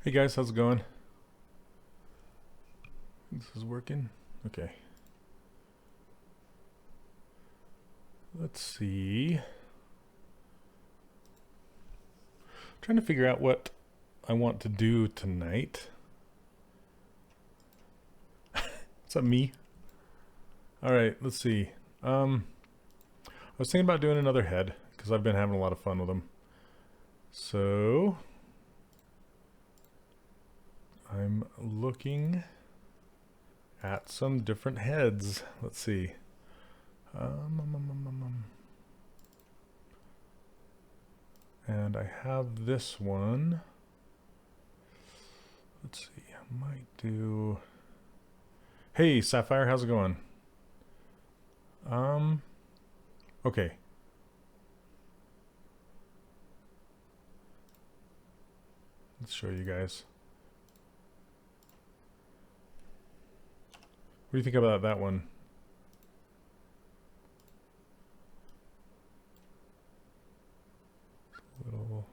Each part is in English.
Hey guys, how's it going? This is working? Okay. Let's see. Trying to figure out what I want to do tonight. What's up, me? Alright, let's see. I was thinking about doing another head, because I've been having a lot of fun with them. So I'm looking at some different heads. Let's see. And I have this one. Let's see. I might do. Hey, Sapphire, how's it going? Okay. Let's show you guys. What do you think about that one? Little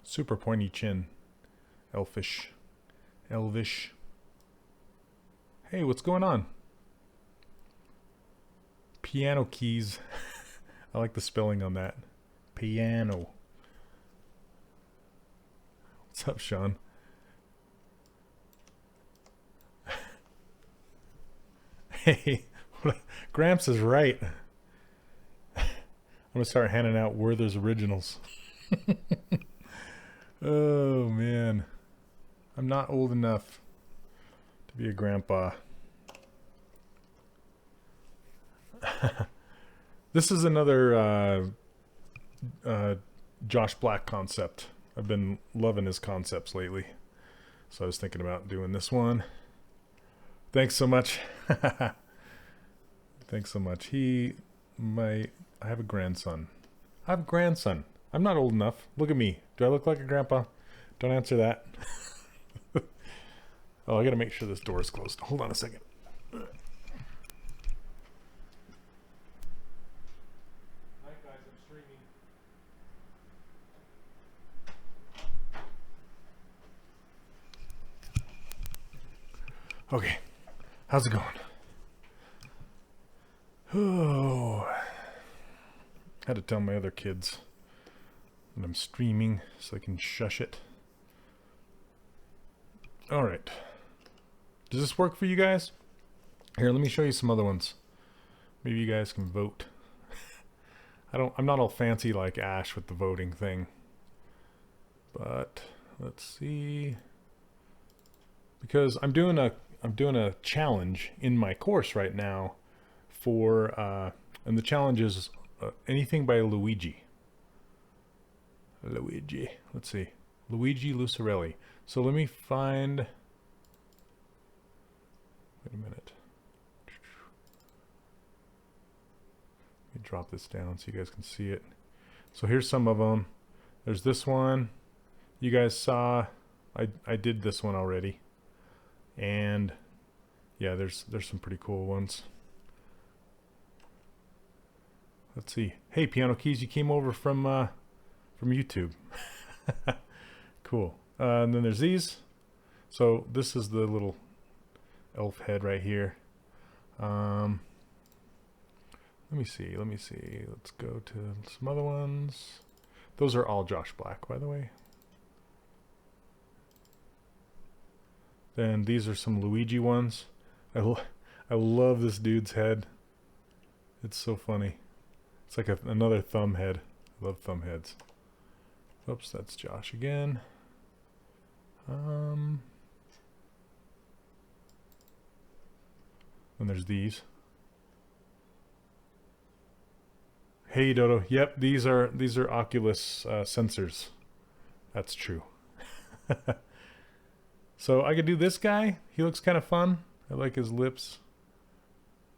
super pointy chin. Elfish. Elvish. Hey, what's going on? Piano keys. I like the spelling on that. Piano. What's up, Sean? Hey, Gramps is right. I'm gonna start handing out Werther's originals. Oh man, I'm not old enough to be a grandpa. This is another Josh Black concept. I've been loving his concepts lately, so I was thinking about doing this one. Thanks so much. Thanks so much. I have a grandson. I have a grandson. I'm not old enough. Look at me. Do I look like a grandpa? Don't answer that. Oh, I gotta make sure this door is closed. Hold on a second. Hi guys, I'm streaming. Okay, how's it going? Oh, had to tell my other kids that I'm streaming so I can shush it. All right, does this work for you guys? Here, let me show you some other ones. Maybe you guys can vote. I'm not all fancy like Ash with the voting thing, but let's see. Because I'm doing a challenge in my course right now for and the challenge is anything by Luigi. Let's see. Luigi Lucarelli. So let me find. Wait a minute. Let me drop this down so you guys can see it. So here's some of them. There's this one. You guys saw. I did this one already. And yeah, there's some pretty cool ones. Let's see. Hey, Piano Keys, you came over from YouTube. Cool. And then there's these. So this is the little elf head right here. Let me see. Let's go to some other ones. Those are all Josh Black, by the way. Then these are some Luigi ones. I love this dude's head. It's so funny. It's like another thumb head. I love thumb heads. Oops, that's Josh again. And there's these. Hey Dodo. Yep, these are Oculus sensors. That's true. So I could do this guy. He looks kind of fun. I like his lips.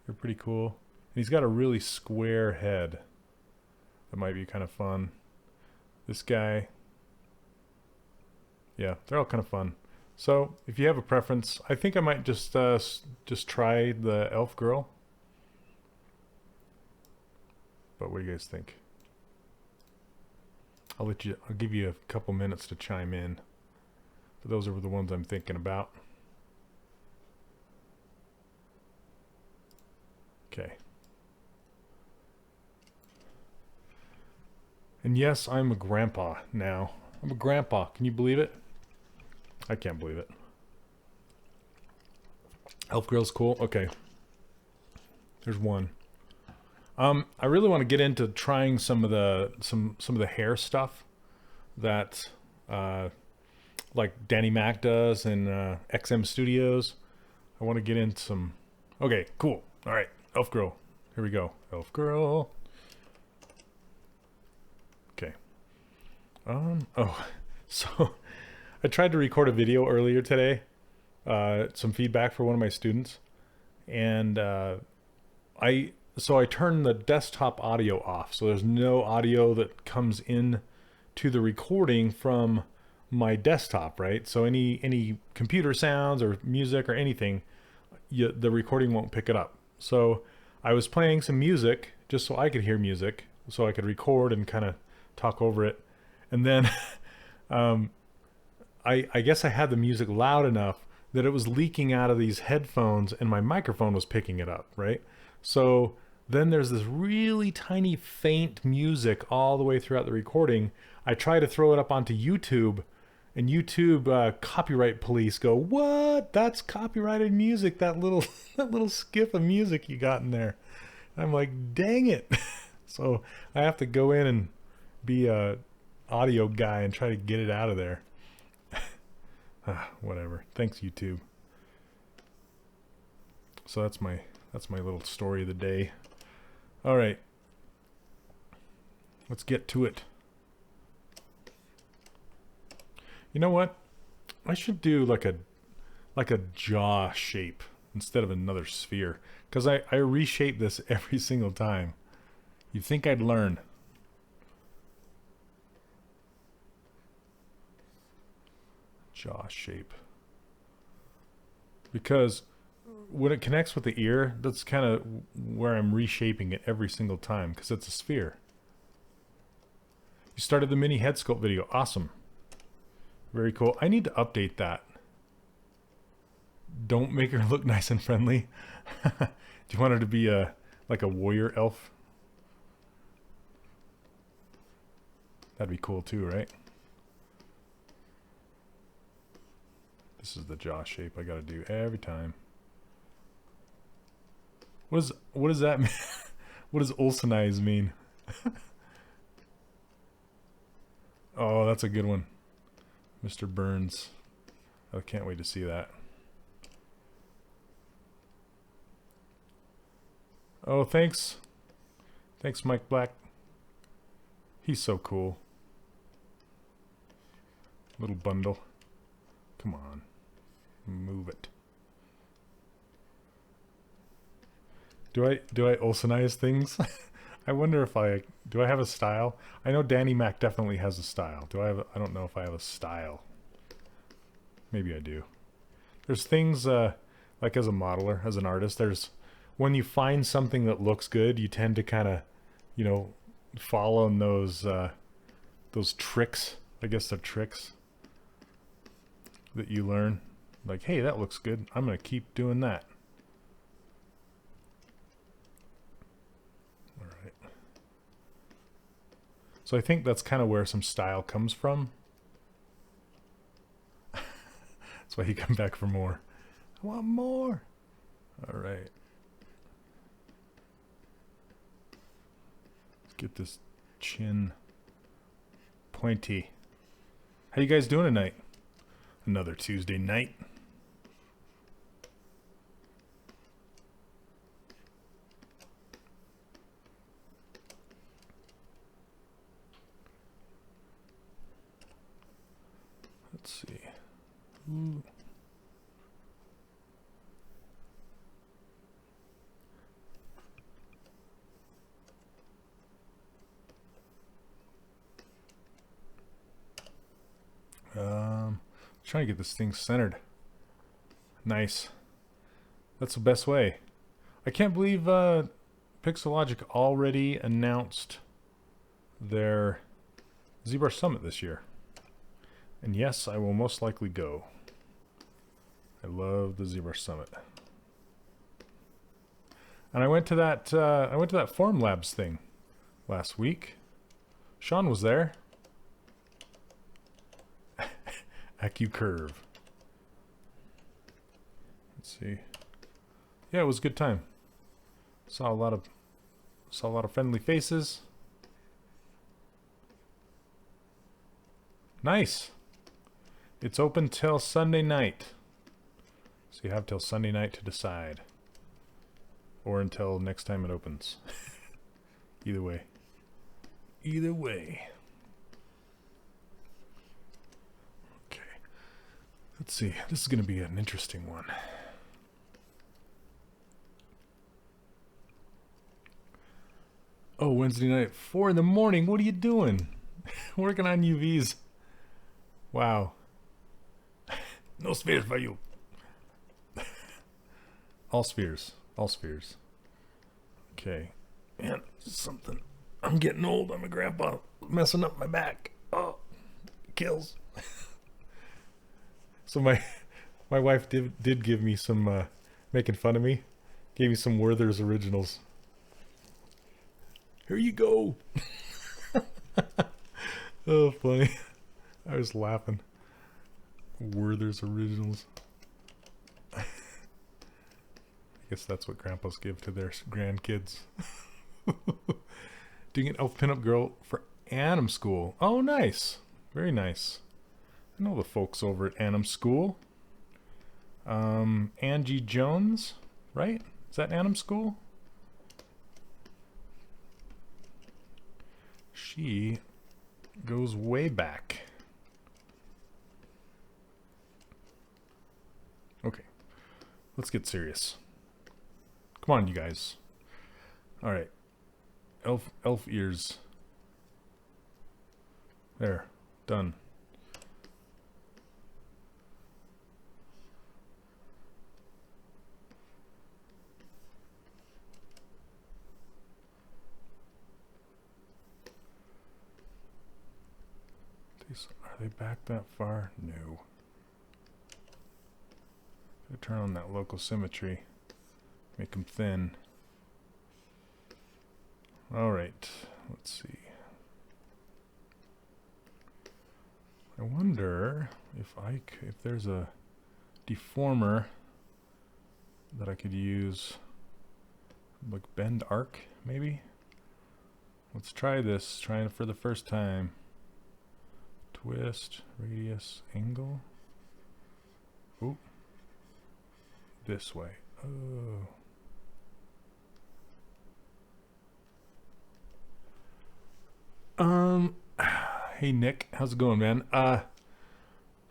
They're pretty cool. And he's got a really square head. That might be kind of fun. This guy. Yeah, they're all kind of fun. So if you have a preference, I think I might just try the elf girl. But what do you guys think? I'll give you a couple minutes to chime in. But those are the ones I'm thinking about. Okay. And yes, I'm a grandpa now. I'm a grandpa. Can you believe it? I can't believe it. Elf Grill's cool. Okay. There's one. I really want to get into trying some of the hair stuff that like Danny Mac does in XM Studios. I want to get into some. Okay, cool. All right, Elf Grill. Here we go. Elf Grill. Okay. Oh, so I tried to record a video earlier today. Some feedback for one of my students, and I turned the desktop audio off, so there's no audio that comes in to the recording from my desktop, right? So any computer sounds or music or anything, the recording won't pick it up. So I was playing some music just so I could hear music, so I could record and kind of talk over it, and then I guess I had the music loud enough that it was leaking out of these headphones and my microphone was picking it up, right? So then there's this really tiny faint music all the way throughout the recording. I try to throw it up onto YouTube, and YouTube copyright police go, "What? That's copyrighted music, that little that little skip of music you got in there." And I'm like, dang it. So I have to go in and be a audio guy and try to get it out of there. Whatever. Thanks, YouTube. So that's my little story of the day. All right. Let's get to it. You know what? I should do like a jaw shape instead of another sphere, because I reshape this every single time. You'd think I'd learn. Jaw shape. Because when it connects with the ear, that's kind of where I'm reshaping it every single time, because it's a sphere. You started the mini head sculpt video. Awesome. Very cool. I need to update that. Don't make her look nice and friendly. Do you want her to be like a warrior elf? That'd be cool too, right? This is the jaw shape I gotta do every time. What does that mean? What does Olsonize mean? Oh, that's a good one. Mr. Burns. I can't wait to see that. Oh, thanks. Thanks, Mike Black. He's so cool. Little bundle. Come on. Move it. Do I Olsonize things? I wonder if do I have a style? I know Danny Mac definitely has a style. I don't know if I have a style. Maybe I do. There's things like as a modeler, as an artist, when you find something that looks good, you tend to kind of, follow in those tricks. I guess they're tricks that you learn. Like, hey, that looks good. I'm going to keep doing that. All right. So I think that's kind of where some style comes from. That's why you come back for more. I want more. All right. Let's get this chin pointy. How you guys doing tonight? Another Tuesday night. Let's see. Ooh. Trying to get this thing centered. Nice. That's the best way. I can't believe Pixelogic already announced their ZBrush Summit this year. And yes, I will most likely go. I love the ZBrush Summit. And I went to that Formlabs thing last week. Sean was there. AccuCurve. Let's see. Yeah, it was a good time. Saw a lot of friendly faces. Nice. It's open till Sunday night. So you have till Sunday night to decide. Or until next time it opens. Either way. Either way. Okay. Let's see. This is going to be an interesting one. Oh, Wednesday night, 4 in the morning. What are you doing? Working on UVs. Wow. No spheres for you. All spheres. All spheres. Okay. Man, something. I'm getting old. I'm a grandpa. Messing up my back. Oh, it kills. So my wife did give me some, making fun of me. Gave me some Werther's Originals. Here you go. Oh, funny. I was laughing. Werther's Originals. I guess that's what grandpas give to their grandkids. Doing an elf pinup girl for Annam School. Oh, nice. Very nice. I know the folks over at Annam School. Angie Jones, right? Is that Annam School? She goes way back. Okay, let's get serious. Come on, you guys. All right, elf ears. There, done. Are they back that far? No. Gotta turn on that local symmetry. Make them thin. Alright, let's see. I wonder if there's a deformer that I could use, like bend arc, maybe? Let's try this, trying it for the first time. Twist, radius, angle. Oop. This way. Oh. Hey Nick, how's it going, man? How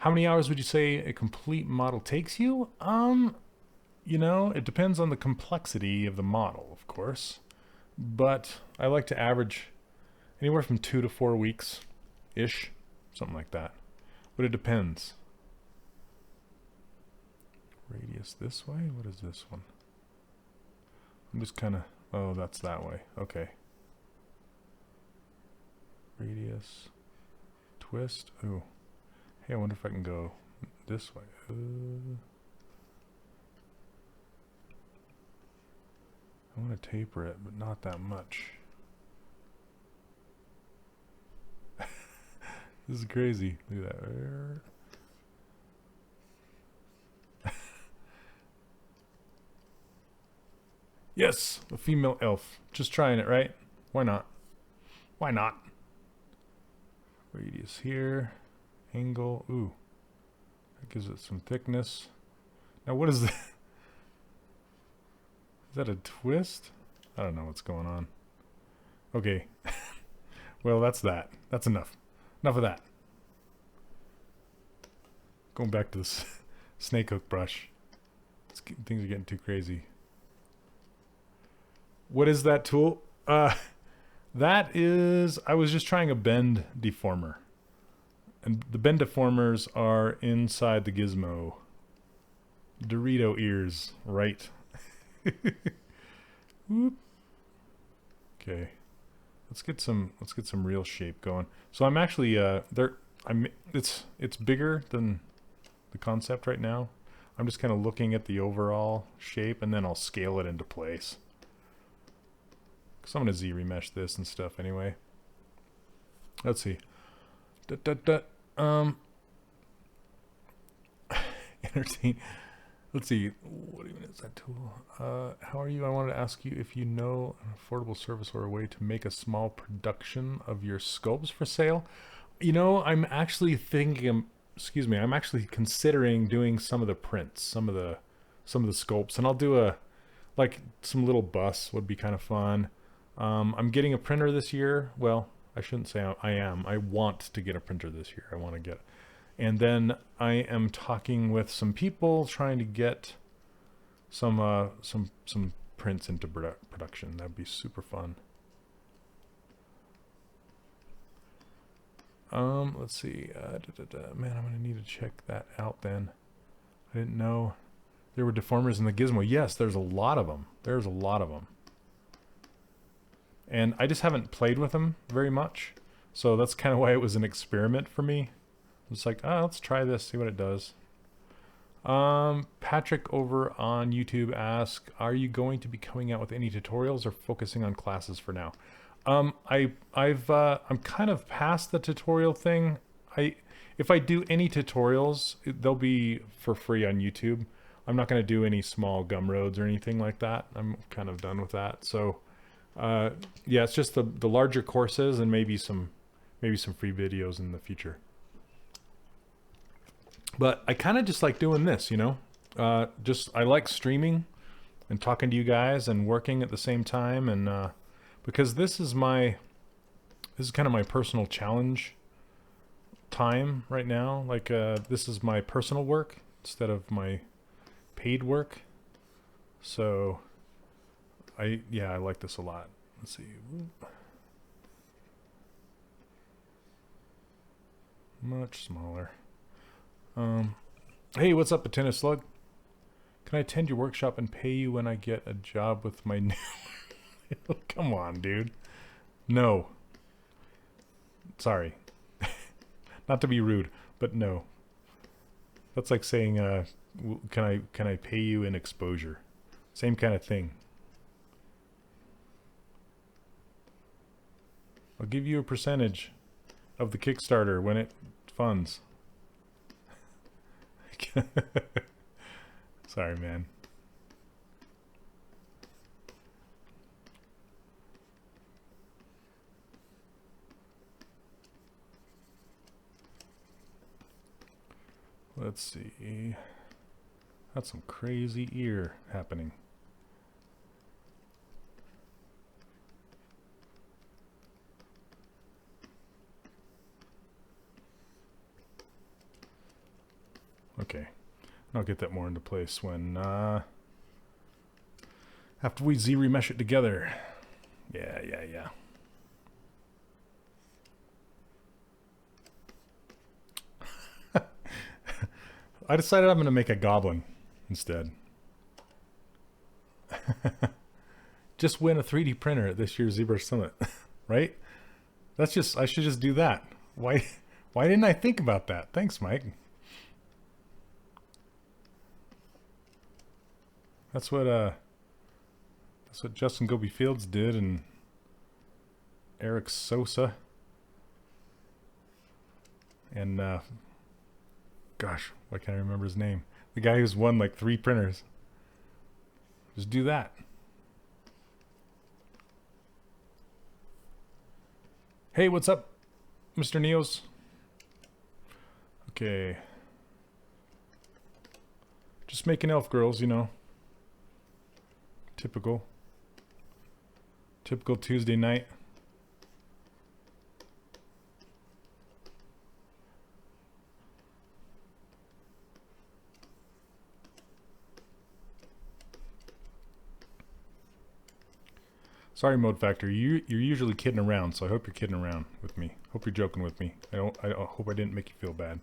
many hours would you say a complete model takes you? You know, it depends on the complexity of the model, of course. But I like to average anywhere from 2 to 4 weeks-ish. Something like that. But it depends. Radius this way? What is this one? I'm just kind of... Oh, that's that way. Okay. Radius. Twist. Ooh. Hey, I wonder if I can go this way. I want to taper it, but not that much. This is crazy. Look at that. Yes, a female elf. Just trying it, right? Why not? Why not? Radius here. Angle. Ooh. That gives it some thickness. Now what is that? Is that a twist? I don't know what's going on. Okay. Well, that's that. That's enough. Enough of that. Going back to this snake hook brush. Things are getting too crazy. What is that tool? That is... I was just trying a bend deformer. And the bend deformers are inside the gizmo. Dorito ears, right? Whoop. Okay. let's get some real shape going. So I'm actually it's bigger than the concept right now. I'm just kind of looking at the overall shape, and then I'll scale it into place. So I'm gonna ZRemesh this and stuff anyway. Let's see. Entertain. Let's see. What even is that tool? How are you? I wanted to ask you if you know an affordable service or a way to make a small production of your sculpts for sale. You know, I'm actually thinking. Excuse me. I'm actually considering doing some of the prints, some of the sculpts, and I'll do like some little busts would be kind of fun. I'm getting a printer this year. Well, I shouldn't say I am. I want to get a printer this year. I want to get, and then I am talking with some people trying to get some prints into production. That'd be super fun. Let's see. Man, I'm gonna need to check that out then. I didn't know there were deformers in the gizmo. Yes, there's a lot of them. There's a lot of them. And I just haven't played with them very much. So that's kind of why it was an experiment for me. It's like, oh, let's try this, see what it does. Patrick over on YouTube asks, are you going to be coming out with any tutorials or focusing on classes for now? I'm kind of past the tutorial thing. If I do any tutorials, they'll be for free on YouTube. I'm not going to do any small gumroads or anything like that. I'm kind of done with that. So, yeah, it's just the larger courses and maybe some free videos in the future. But I kind of just like doing this, you know. I like streaming and talking to you guys and working at the same time, and because this is kind of my personal challenge time right now. Like this is my personal work instead of my paid work. So I like this a lot. Let's see. Much smaller. Hey, what's up, a tennis slug? Can I attend your workshop and pay you when I get a job with my new... Come on, dude. No. Sorry. Not to be rude, but no. That's like saying, can I pay you in exposure? Same kind of thing. I'll give you a percentage of the Kickstarter when it funds. Sorry, man. Let's see. That's some crazy ear happening. Okay, I'll get that more into place when after we ZRemesh it together. Yeah. I decided I'm going to make a goblin instead. Just win a 3D printer at this year's ZBrush Summit, right? I should just do that. Why didn't I think about that? Thanks, Mike. That's what Justin Goby Fields did, and Eric Sosa, and gosh, why can't I remember his name? The guy who's won like 3 printers. Just do that. Hey, what's up, Mr. Neos? Okay. Just making elf girls, you know. Typical Tuesday night. Sorry, Mode Factor. You're usually kidding around, so I hope you're kidding around with me. Hope you're joking with me. I hope I didn't make you feel bad.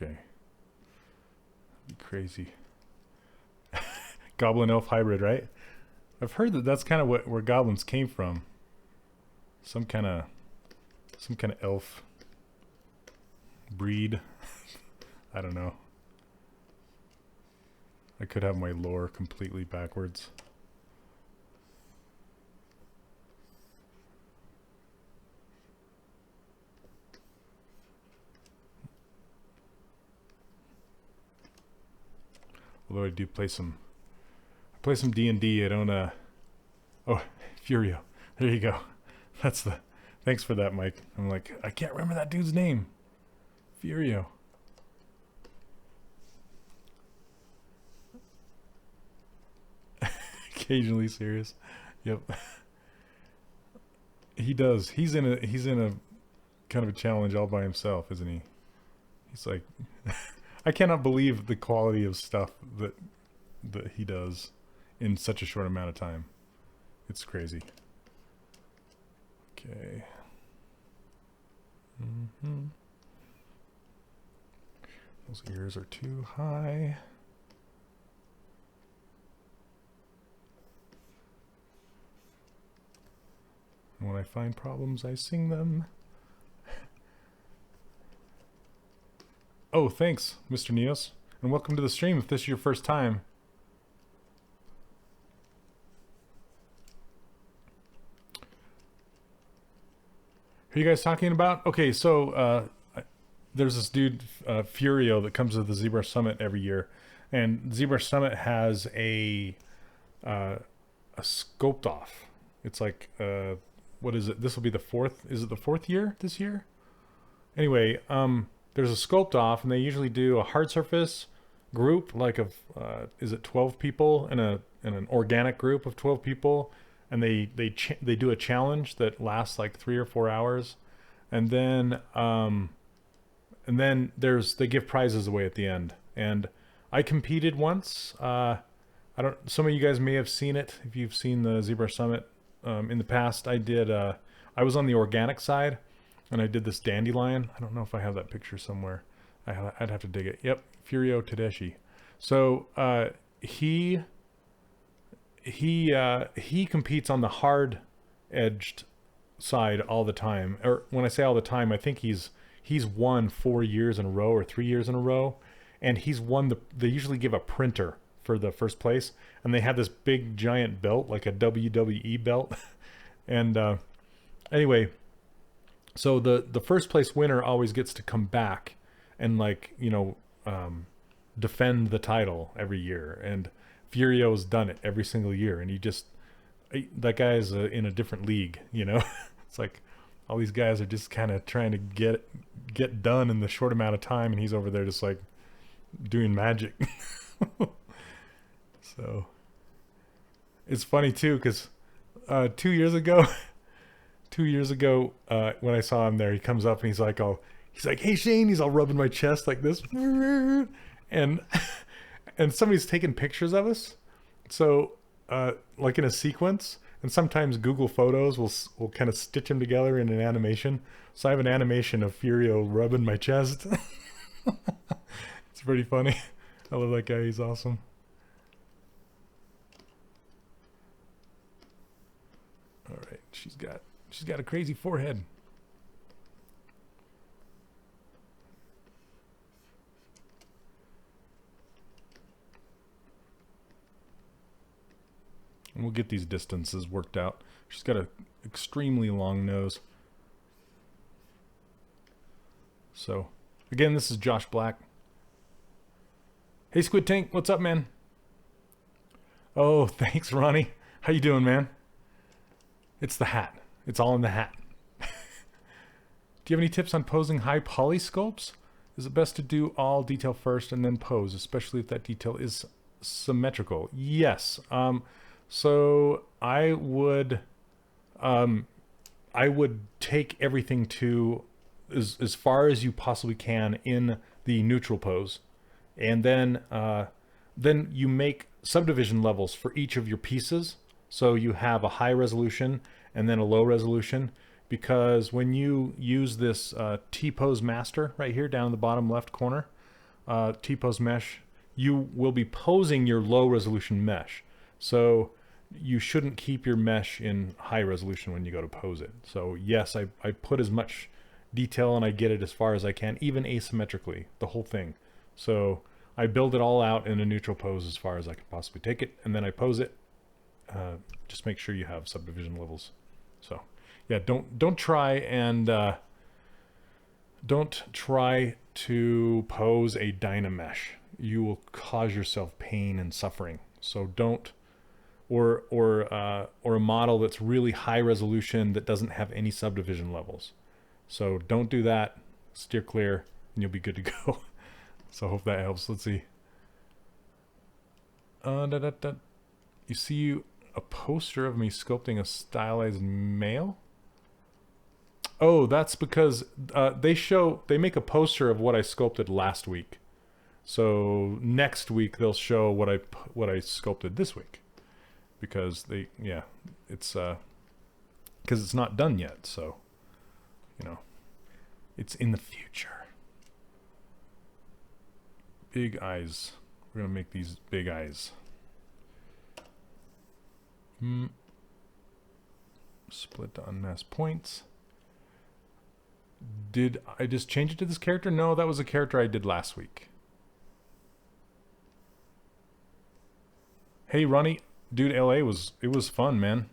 Okay. That'd be crazy. Goblin elf hybrid, right? I've heard that that's kind of where goblins came from. Some kind of elf breed. I don't know. I could have my lore completely backwards. Although I do play some D&D. I don't oh, Furio. There you go. That's the thanks for that, Mike. I'm like, I can't remember that dude's name. Furio. Occasionally serious. Yep. He does. He's in a kind of a challenge all by himself, isn't he? He's like I cannot believe the quality of stuff that he does in such a short amount of time. It's crazy. Okay. Those ears are too high. And when I find problems, I sing them. Oh, thanks, Mr. Neos. And welcome to the stream if this is your first time. Who are you guys talking about? Okay, so there's this dude, Furio, that comes to the ZBrush Summit every year. And ZBrush Summit has a sculpt off. It's like, what is it? This will be the fourth. Is it the fourth year this year? Anyway, there's a sculpt off, and they usually do a hard surface group, like of is it 12 people in an organic group of 12 people, and they do a challenge that lasts like 3 or 4 hours, and then they give prizes away at the end. And I competed once. Some of you guys may have seen it if you've seen the ZBrush Summit in the past. I was on the organic side. And I did this dandelion. I don't know if I have that picture somewhere. I'd have to dig it. Yep, Furio Tedeschi. So he competes on the hard-edged side all the time. Or when I say all the time, I think he's won 4 years in a row or 3 years in a row, and he's won they usually give a printer for the first place, and they have this big giant belt, like a WWE belt, and anyway. So the first place winner always gets to come back and defend the title every year. And Furio's done it every single year. And that guy is in a different league, you know. It's like all these guys are just kind of trying to get done in the short amount of time, and he's over there just like doing magic. So it's funny too, because 2 years ago. 2 years ago, when I saw him there, he comes up and he's like, "Hey Shane," he's all rubbing my chest like this, and somebody's taking pictures of us, so like in a sequence, and sometimes Google Photos will kind of stitch them together in an animation. So I have an animation of Furio rubbing my chest. It's pretty funny. I love that guy. He's awesome. All right, she's got a crazy forehead. And we'll get these distances worked out. She's got an extremely long nose. So, again, this is Josh Black. Hey, Squid Tank, what's up, man? Oh, thanks, Ronnie. How you doing, man? It's the hat. It's all in the hat. Do you have any tips on posing high poly sculpts? Is it best to do all detail first and then pose, especially if that detail is symmetrical? Yes. So I would take everything to as far as you possibly can in the neutral pose, and then you make subdivision levels for each of your pieces. So you have a high resolution and then a low resolution, because when you use this T-pose master right here down in the bottom left corner, T-pose mesh, you will be posing your low resolution mesh. So you shouldn't keep your mesh in high resolution when you go to pose it. So yes, I put as much detail and I get it as far as I can, even asymmetrically, the whole thing. So I build it all out in a neutral pose as far as I can possibly take it, and then I pose it. Just make sure you have subdivision levels. So yeah, don't try to pose a Dynamesh. You will cause yourself pain and suffering. So don't, or a model that's really high resolution that doesn't have any subdivision levels. So don't do that. Steer clear, and you'll be good to go. So I hope that helps. Let's see. You see a poster of me sculpting a stylized male? Oh, that's because they make a poster of what I sculpted last week. So next week they'll show what I sculpted this week, because it's because it's not done yet. So it's in the future. Big eyes. We're gonna make these big eyes. Split to unmask points. Did I just change it to this character? No, that was a character I did last week. Hey Ronnie, dude, it was fun, man.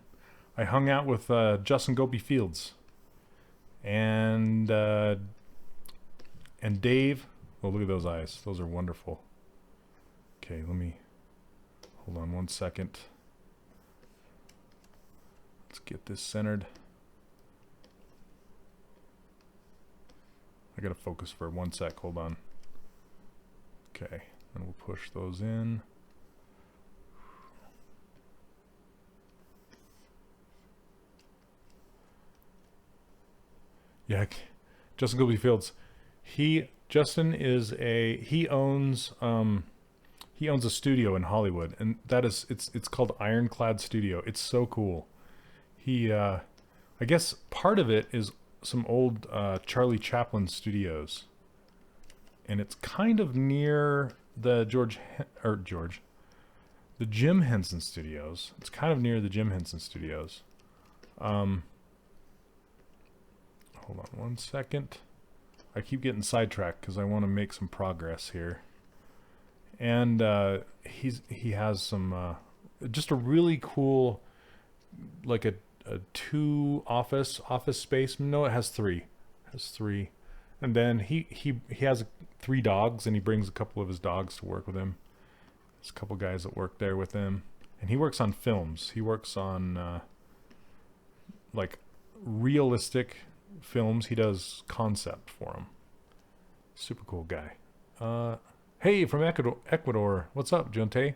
I hung out with Justin Gopi Fields and Dave. Oh, look at those eyes. Those are wonderful. Okay, let me hold on one second. Let's get this centered. I gotta focus for 1 sec. Hold on. Okay, and we'll push those in. Yeah, Justin Gopi Fields. Justin is he owns a studio in Hollywood, and it's called Ironclad Studio. It's so cool. I guess part of it is some old Charlie Chaplin studios, and it's kind of near the the Jim Henson Studios. It's kind of near the Jim Henson Studios. Hold on 1 second. I keep getting sidetracked because I want to make some progress here. And he has some just a really cool, like a 2 office space. No, it has 3. It has 3. And then he has 3 dogs, and he brings a couple of his dogs to work with him. There's a couple guys that work there with him, and he works on films. He works on like realistic films. He does concept for them. Super cool guy. Hey, from Ecuador. What's up, Junte?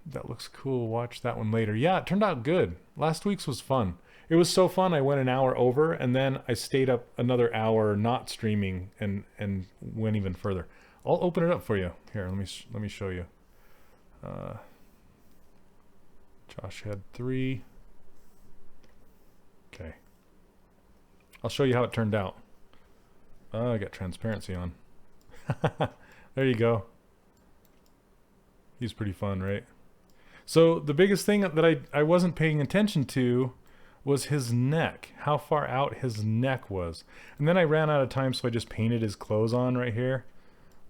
That looks cool. Watch that one later. Yeah, it turned out good. Last week's was fun. It was so fun. I went an hour over, and then I stayed up another hour not streaming and went even further. I'll open it up for you. Here, let me show you. Josh had 3. Okay. I'll show you how it turned out. I got transparency on. There you go. He's pretty fun, right? So the biggest thing that I wasn't paying attention to was his neck, how far out his neck was. And then I ran out of time, so I just painted his clothes on right here.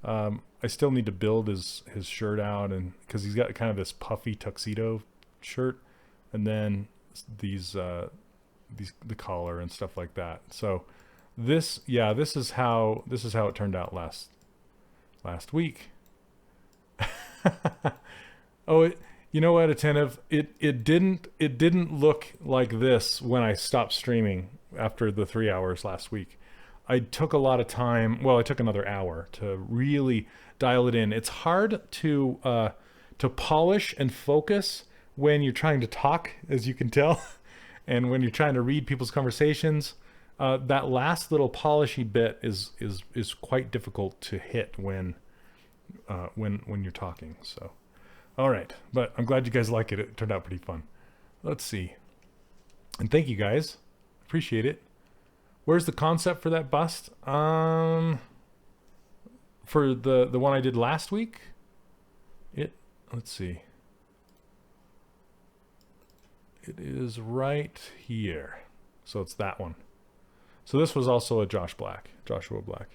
I still need to build his shirt out, and because he's got kind of this puffy tuxedo shirt, and then the collar and stuff like that. So this is how it turned out last week. Oh, you know what, Attentive? It didn't look like this when I stopped streaming after the 3 hours last week. I took a lot of time. Well, I took another hour to really dial it in. It's hard to polish and focus when you're trying to talk, as you can tell, and when you're trying to read people's conversations. That last little polishy bit is quite difficult to hit when you're talking. So, all right, but I'm glad you guys like it. It turned out pretty fun. Let's see, and thank you guys, appreciate it. Where's the concept for that bust? For the one I did last week, let's see. It is right here. So it's that one. So this was also a Joshua Black.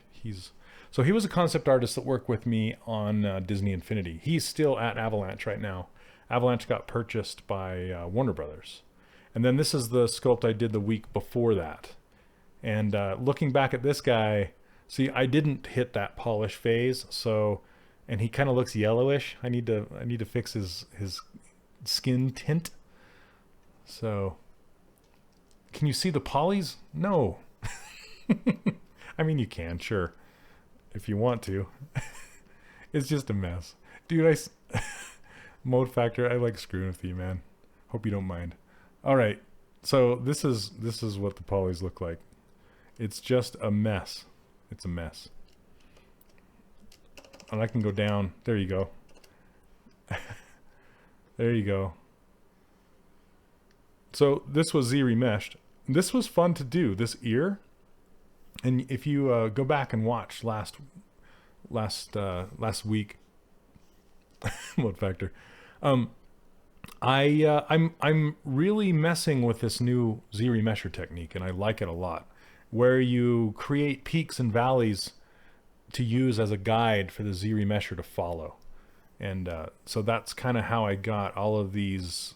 So he was a concept artist that worked with me on Disney Infinity. He's still at Avalanche right now. Avalanche got purchased by Warner Brothers. And then this is the sculpt I did the week before that. And looking back at this guy, see, I didn't hit that polish phase, so, and he kind of looks yellowish. I need to fix his skin tint. So, can you see the polys? No. I mean, you can, sure, if you want to. It's just a mess. Dude, Mode Factor, I like screwing with you, man. Hope you don't mind. All right, so this is what the polys look like. It's just a mess. It's a mess. And I can go down. There you go. There you go. So this was ZRemeshed. This was fun to do, this ear. And if you go back and watch last week, Mode Factor, I'm really messing with this new ZRemesher technique, and I like it a lot, where you create peaks and valleys to use as a guide for the ZRemesher to follow. And so that's kind of how I got all of these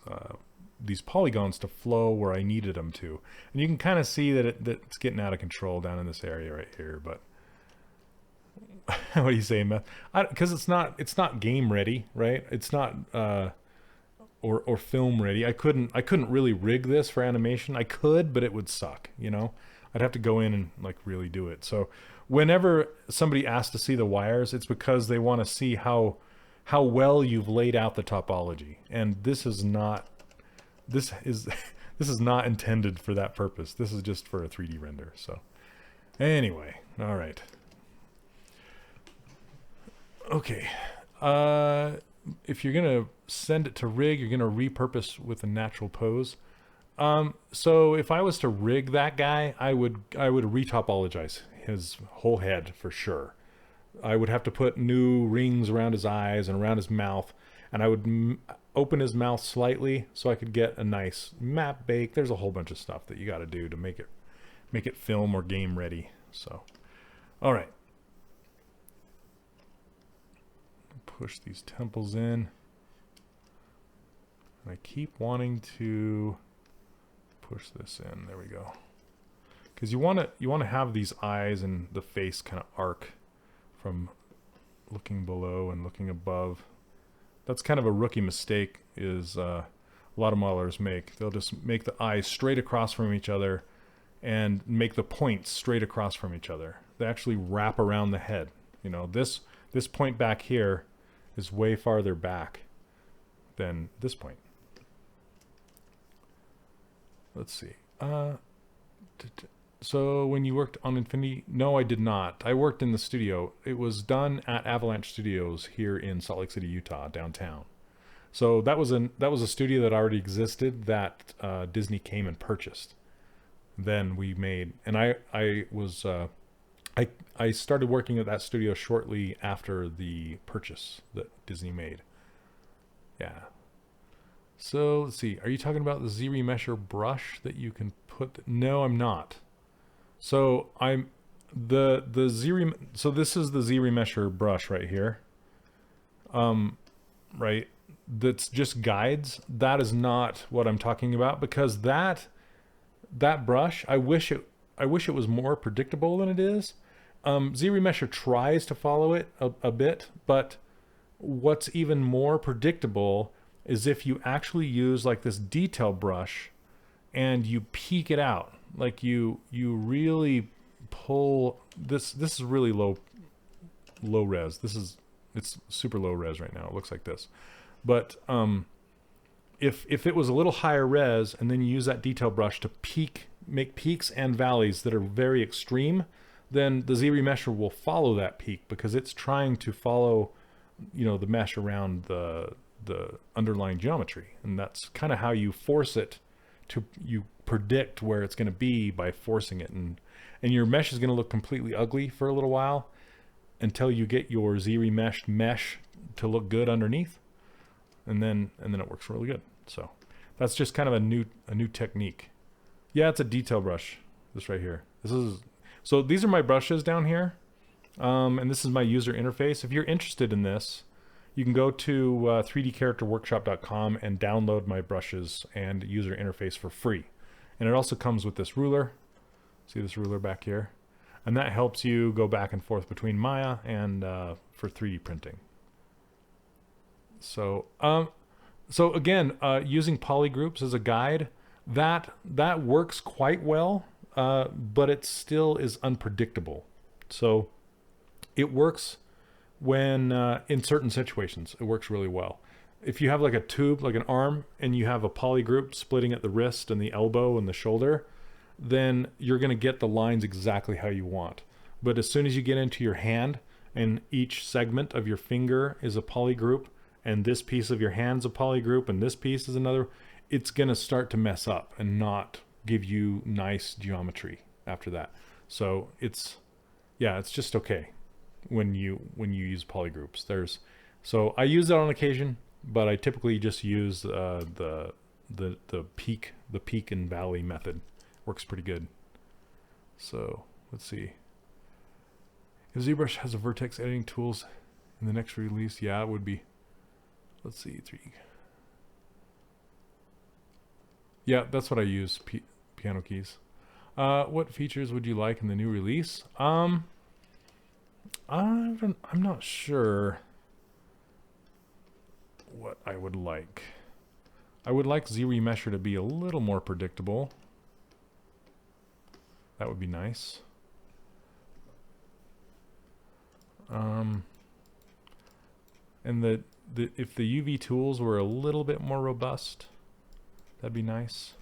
polygons to flow where I needed them to. And you can kind of see that it's getting out of control down in this area right here. But what do you say, Meth? Because it's not game ready, right? It's not or film ready. I couldn't really rig this for animation. I could, but it would suck, you know. I'd have to go in and like really do it. So whenever somebody asks to see the wires, it's because they want to see how well you've laid out the topology. And this is not intended for that purpose. This is just for a 3D render. So anyway, all right. Okay. If you're going to send it to rig, you're going to repurpose with a natural pose. So if I was to rig that guy, I would retopologize his whole head for sure. I would have to put new rings around his eyes and around his mouth, and I would open his mouth slightly so I could get a nice map bake. There's a whole bunch of stuff that you got to do to make it film or game ready. So, all right. Push these temples in. And I keep wanting to push this in. There we go. Because you want to have these eyes and the face kind of arc from looking below and looking above. That's kind of a rookie mistake is a lot of modelers make. They'll just make the eyes straight across from each other and make the points straight across from each other. They actually wrap around the head. You know, this point back here is way farther back than this point. Let's see. So when you worked on Infinity, no, I did not. I worked in the studio. It was done at Avalanche Studios here in Salt Lake City, Utah, downtown. So that was a studio that already existed that Disney came and purchased. Then we made, and I started working at that studio shortly after the purchase that Disney made. Yeah. So let's see. Are you talking about the ZRemesher brush that you can put? No, I'm not. So so this is the ZRemesher brush right here. Right. That's just guides. That is not what I'm talking about, because that brush, I wish it was more predictable than it is. ZRemesher tries to follow it a bit, but what's even more predictable is if you actually use like this detail brush and you peek it out. Like you really pull this is really low res. It's super low res right now. It looks like this. But if it was a little higher res and then you use that detail brush to make peaks and valleys that are very extreme, then the ZRemesher will follow that peak because it's trying to follow, you know, the mesh around the underlying geometry. And that's kind of how you force it to, you predict where it's going to be by forcing it, and your mesh is going to look completely ugly for a little while until you get your ZRemeshed mesh to look good underneath, and then it works really good. So that's just kind of a new technique. Yeah, it's a detail brush. This right here. So these are my brushes down here, and this is my user interface. If you're interested in this, you can go to 3dcharacterworkshop.com and download my brushes and user interface for free. And it also comes with this ruler. See this ruler back here? And that helps you go back and forth between Maya and for 3D printing. So again, using polygroups as a guide, that works quite well, but it still is unpredictable. So it works when in certain situations. It works really well. If you have like a tube, like an arm, and you have a polygroup splitting at the wrist and the elbow and the shoulder, then you're going to get the lines exactly how you want. But as soon as you get into your hand and each segment of your finger is a polygroup, and this piece of your hand's a polygroup, and this piece is another, it's going to start to mess up and not give you nice geometry after that. So it's just okay when you use polygroups. So I use that on occasion, but I typically just use the peak and valley method. Works pretty good. So let's see. If ZBrush has a vertex editing tools in the next release, yeah, it would be. Let's see, 3. Yeah, that's what I use. Piano keys. What features would you like in the new release? I'm not sure what I would like. I would like ZRemesher to be a little more predictable. That would be nice. And if the UV tools were a little bit more robust, that'd be nice.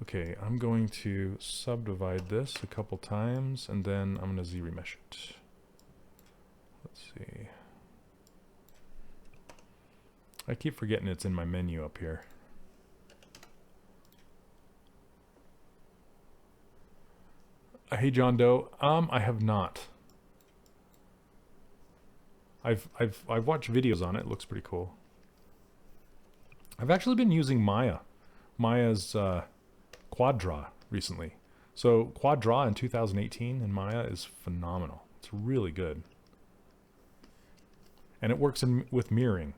Okay, I'm going to subdivide this a couple times, and then I'm going to ZRemesh it. Let's see. I keep forgetting it's in my menu up here. Hey John Doe, I have not. I've watched videos on it. It looks pretty cool. I've actually been using Maya's Quad Draw recently. So Quad Draw in 2018 in Maya is phenomenal. It's really good, and it works with mirroring.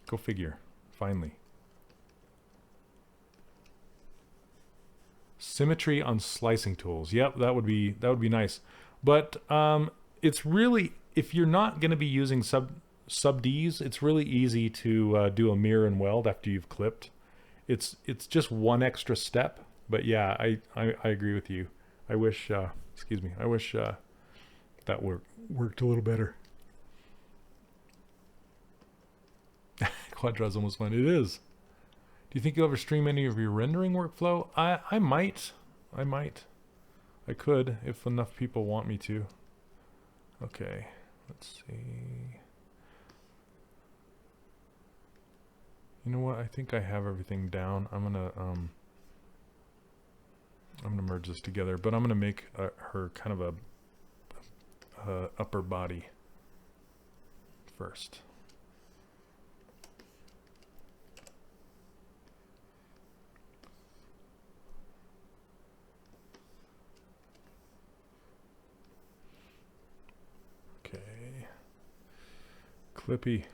Go figure. Finally. Symmetry on slicing tools. Yep, that would be nice. But it's really, if you're not going to be using sub Ds, it's really easy to do a mirror and weld after you've clipped. It's just one extra step. But yeah, I agree with you. I wish I wish that worked a little better. Quadra is almost fun. It is. Do you think you'll ever stream any of your rendering workflow? I might. I could if enough people want me to. Okay, let's see. You know what? I think I have everything down. I'm gonna merge this together, but I'm gonna make her kind of a upper body first. Clippy.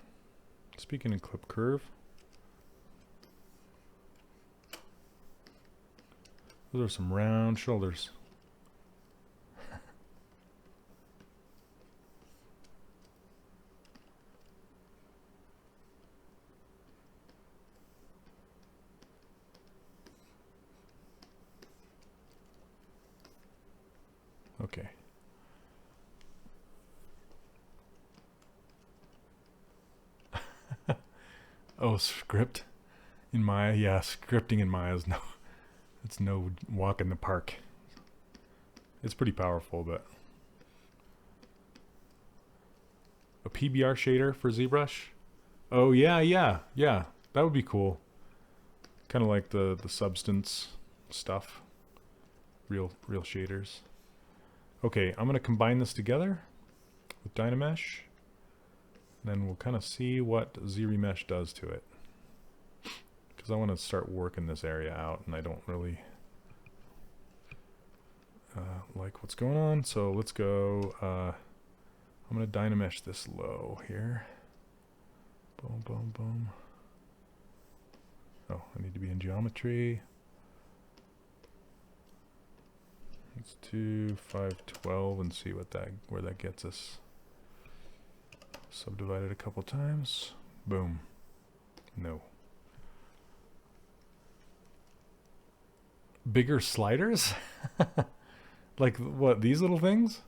Speaking of clip curve, those are some round shoulders. Okay. Oh, script in Maya. Yeah, scripting in Maya is it's no walk in the park. It's pretty powerful, but a PBR shader for ZBrush. Oh yeah, that would be cool. Kind of like the substance stuff. Real shaders. Okay, I'm gonna combine this together with Dynamesh. Then we'll kind of see what ZRemesh does to it. Because I want to start working this area out, and I don't really like what's going on. So let's go. I'm going to Dynamesh this low here. Boom, boom, boom. Oh, I need to be in geometry. Let's do 512 and see what where that gets us. Subdivide it a couple times. Boom. No. Bigger sliders? Like what, these little things?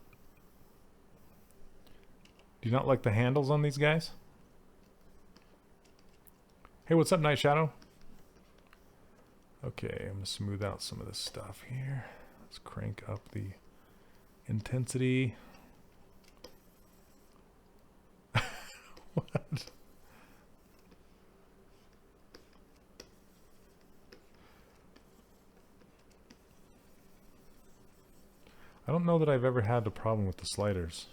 Do you not like the handles on these guys? Hey, what's up, Night Shadow? Okay, I'm gonna smooth out some of this stuff here. Let's crank up the intensity. What? I don't know that I've ever had a problem with the sliders,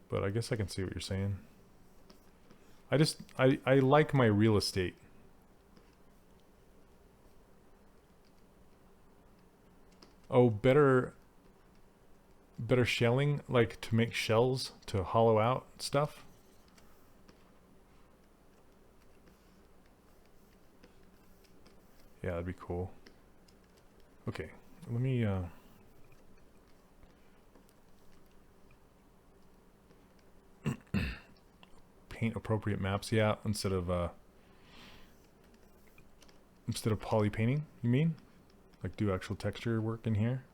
but I guess I can see what you're saying. I like my real estate. Oh, better shelling, like to make shells to hollow out stuff. Yeah, that'd be cool. Okay, let me paint appropriate maps. Yeah, instead of poly painting, you mean? Like do actual texture work in here?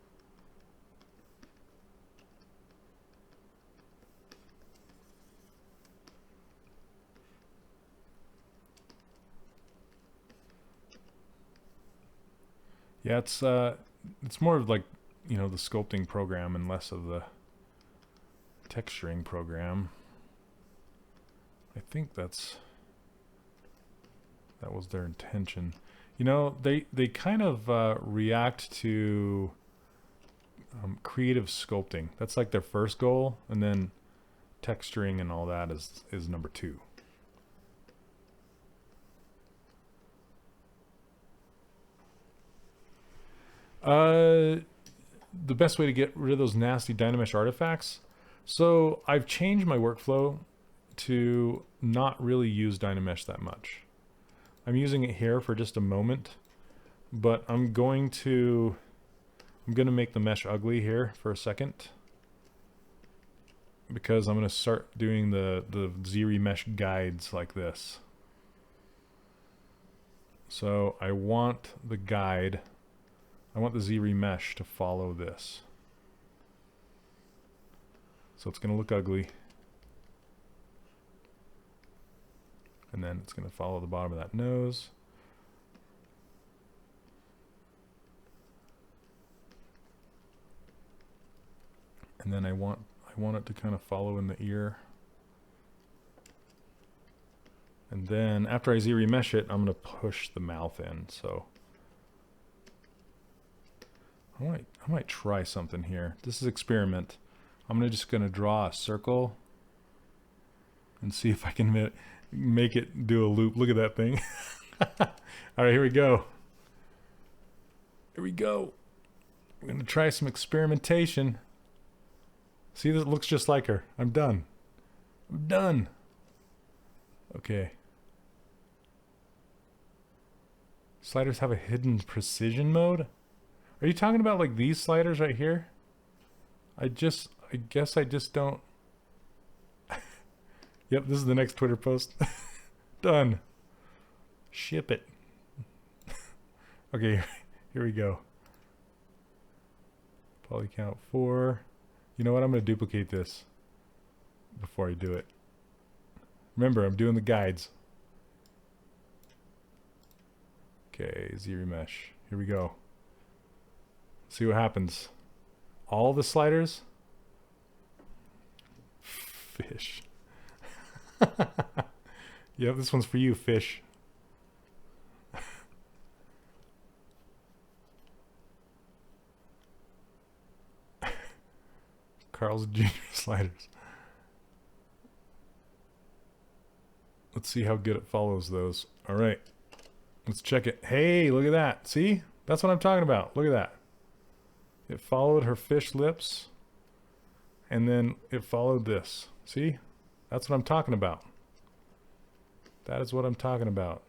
Yeah, it's more of like, you know, the sculpting program and less of the texturing program. I think that was their intention. You know, they kind of react to creative sculpting. That's like their first goal, and then texturing and all that is number 2. The best way to get rid of those nasty Dynamesh artifacts. So I've changed my workflow to not really use Dynamesh that much. I'm using it here for just a moment, but I'm going to make the mesh ugly here for a second, because I'm going to start doing the ZRemesh guides like this. So I want the guide, I want the ZRemesh to follow this. So it's going to look ugly. And then it's going to follow the bottom of that nose. And then I want it to kind of follow in the ear. And then after I ZRemesh it, I'm going to push the mouth in. So I might try something here. This is experiment. I'm just going to draw a circle and see if I can make it do a loop. Look at that thing. All right, here we go. Here we go. I'm going to try some experimentation. See, this looks just like her. I'm done. I'm done. Okay. Sliders have a hidden precision mode? Are you talking about like these sliders right here? I guess I just don't. Yep, this is the next Twitter post. Done. Ship it. Okay, here we go. Poly count 4. You know what? I'm going to duplicate this before I do it. Remember, I'm doing the guides. Okay, ZRemesh. Here we go. See what happens. All the sliders. Fish. Yep, this one's for you, fish. Carl's Jr. sliders. Let's see how good it follows those. All right. Let's check it. Hey, look at that. See? That's what I'm talking about. Look at that. It followed her fish lips. And then it followed this. See? That's what I'm talking about. That is what I'm talking about.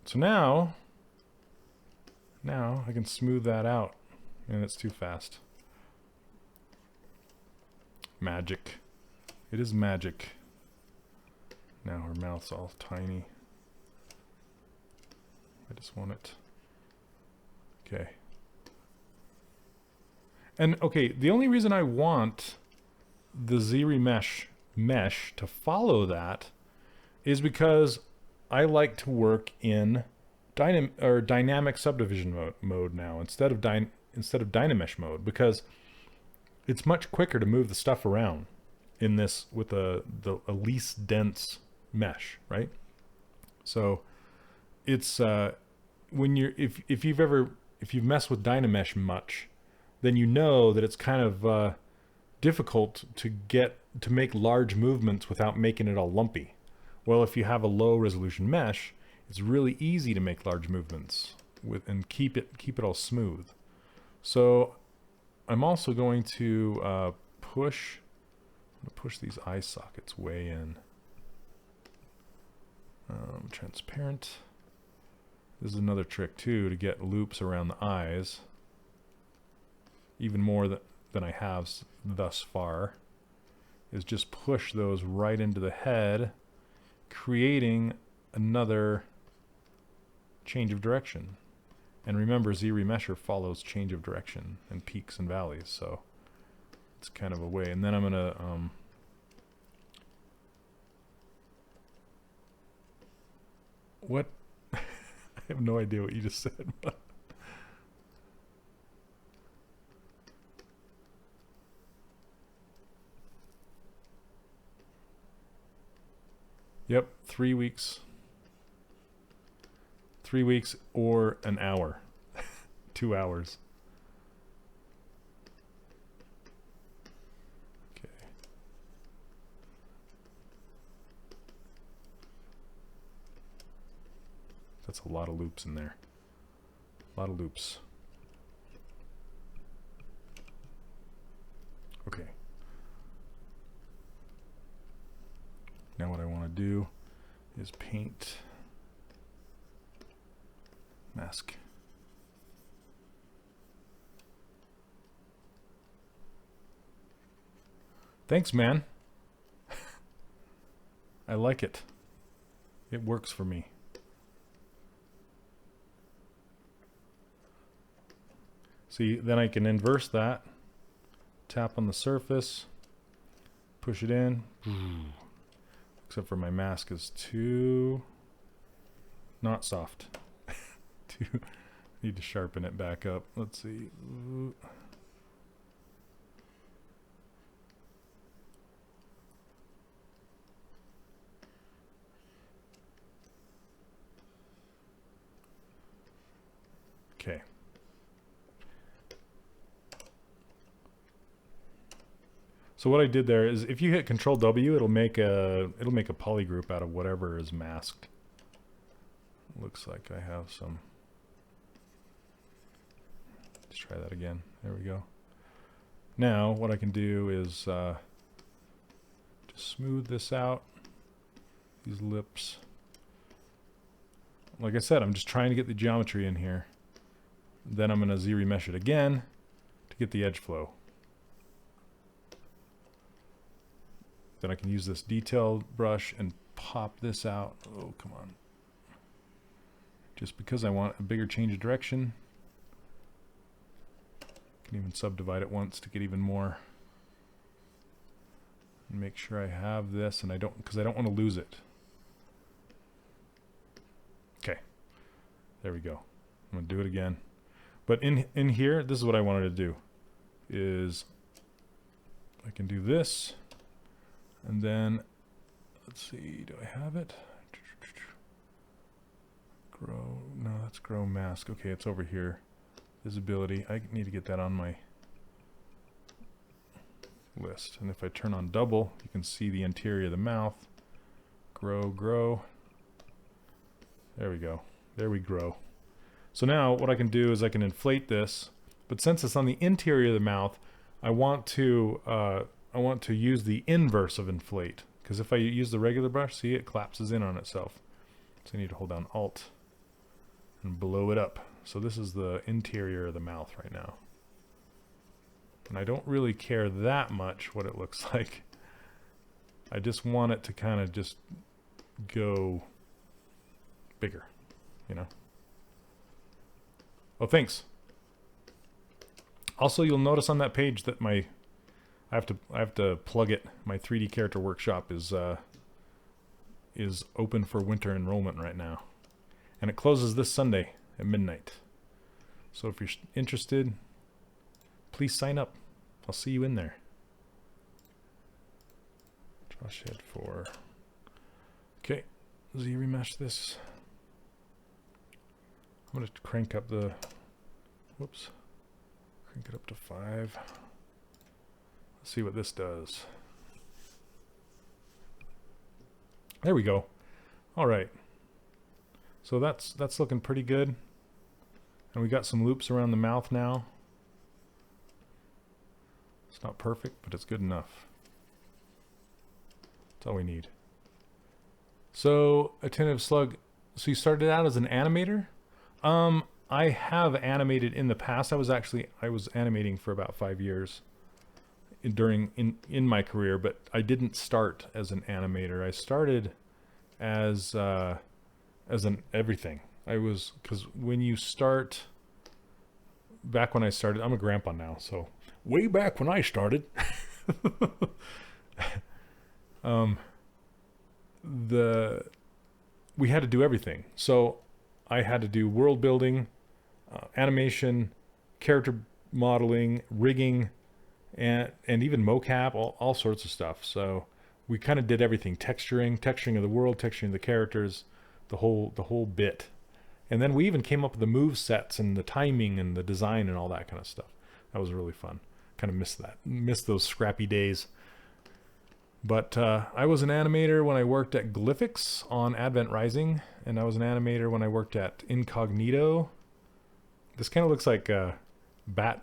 So now I can smooth that out. And it's too fast. Magic. It is magic. Now her mouth's all tiny. I just want it. Okay. And okay, the only reason I want the ZRemesher mesh to follow that is because I like to work in dynamic subdivision mode now instead of Dynamesh mode, because it's much quicker to move the stuff around in this with the least dense mesh, right? So it's when you're if you've messed with Dynamesh much, then you know that it's kind of difficult to make large movements without making it all lumpy. Well, if you have a low resolution mesh, it's really easy to make large movements and keep it all smooth. So I'm also going to push these eye sockets way in. Transparent. This is another trick too, to get loops around the eyes, even more than I have thus far, is just push those right into the head, creating another change of direction. And remember, ZRemesher follows change of direction and peaks and valleys, so it's kind of a way. And then I'm gonna what? I have no idea what you just said. Yep, 3 weeks. 3 weeks or an hour. 2 hours. Okay. That's a lot of loops in there. A lot of loops. Okay. Now what I want to do is paint mask. Thanks, man. I like it. It works for me. See, then I can inverse that. Tap on the surface. Push it in. Except for my mask is too not soft. Need to sharpen it back up. Let's see. Okay. So what I did there is, if you hit Control W, it'll make a poly group out of whatever is masked. Looks like I have some. Let's try that again. There we go. Now what I can do is just smooth this out. These lips. Like I said, I'm just trying to get the geometry in here. Then I'm going to ZRemesh it again to get the edge flow. Then I can use this detail brush and pop this out. Oh, come on. Just because I want a bigger change of direction. I can even subdivide it once to get even more. And make sure I have this, and because I don't want to lose it. Okay. There we go. I'm going to do it again. But in here, this is what I wanted to do. Is I can do this. And then, let's see, do I have it? Grow, no, that's grow mask. Okay, it's over here. Visibility, I need to get that on my list. And if I turn on double, you can see the interior of the mouth. Grow, grow. There we go. There we grow. So now what I can do is I can inflate this, but since it's on the interior of the mouth, I want to use the inverse of inflate, because if I use the regular brush, see, it collapses in on itself. So I need to hold down Alt and blow it up. So this is the interior of the mouth right now. And I don't really care that much what it looks like. I just want it to kind of just go bigger, you know. Oh, thanks. Also, you'll notice on that page that I have to plug it. My 3D character workshop is open for winter enrollment right now, and it closes this Sunday at midnight. So if you're interested, please sign up. I'll see you in there. Josh Head 4. Okay, ZRemesh this. I'm going to crank up the, whoops, crank it up to 5. Let's see what this does. There we go. All right. So that's looking pretty good. And we got some loops around the mouth now. It's not perfect, but it's good enough. That's all we need. So, Attentive Slug, so you started out as an animator? I have animated in the past. I was animating for about 5 years in my career, but I didn't start as an animator. I started as an everything. Because when you start, back when I started, I'm a grandpa now, so way back when I started, we had to do everything. So I had to do world building, animation, character modeling, rigging, and even mocap, all sorts of stuff. So we kind of did everything: texturing of the world, texturing of the characters, the whole bit. And then we even came up with the move sets and the timing and the design and all that kind of stuff. That was really fun. Kind of missed those scrappy days. But I was an animator when I worked at Glyphics on Advent Rising, and I was an animator when I worked at Incognito. This kind of looks like Bat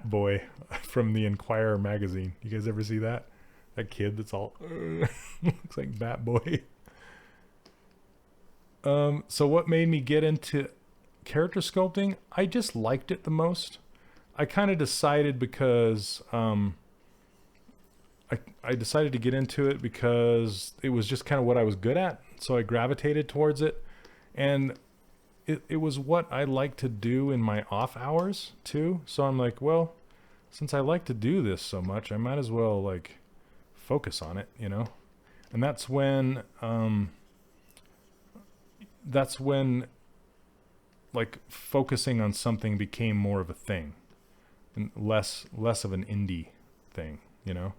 Boy from the Enquirer magazine. You guys ever see that? That kid that's all looks like Bat Boy. So what made me get into character sculpting? I just liked it the most. I kind of decided because I decided to get into it because it was just kind of what I was good at. So I gravitated towards it, and it was what I like to do in my off hours too. So I'm like, well, since I like to do this so much, I might as well like focus on it, you know? And that's when like focusing on something became more of a thing and less of an indie thing, you know?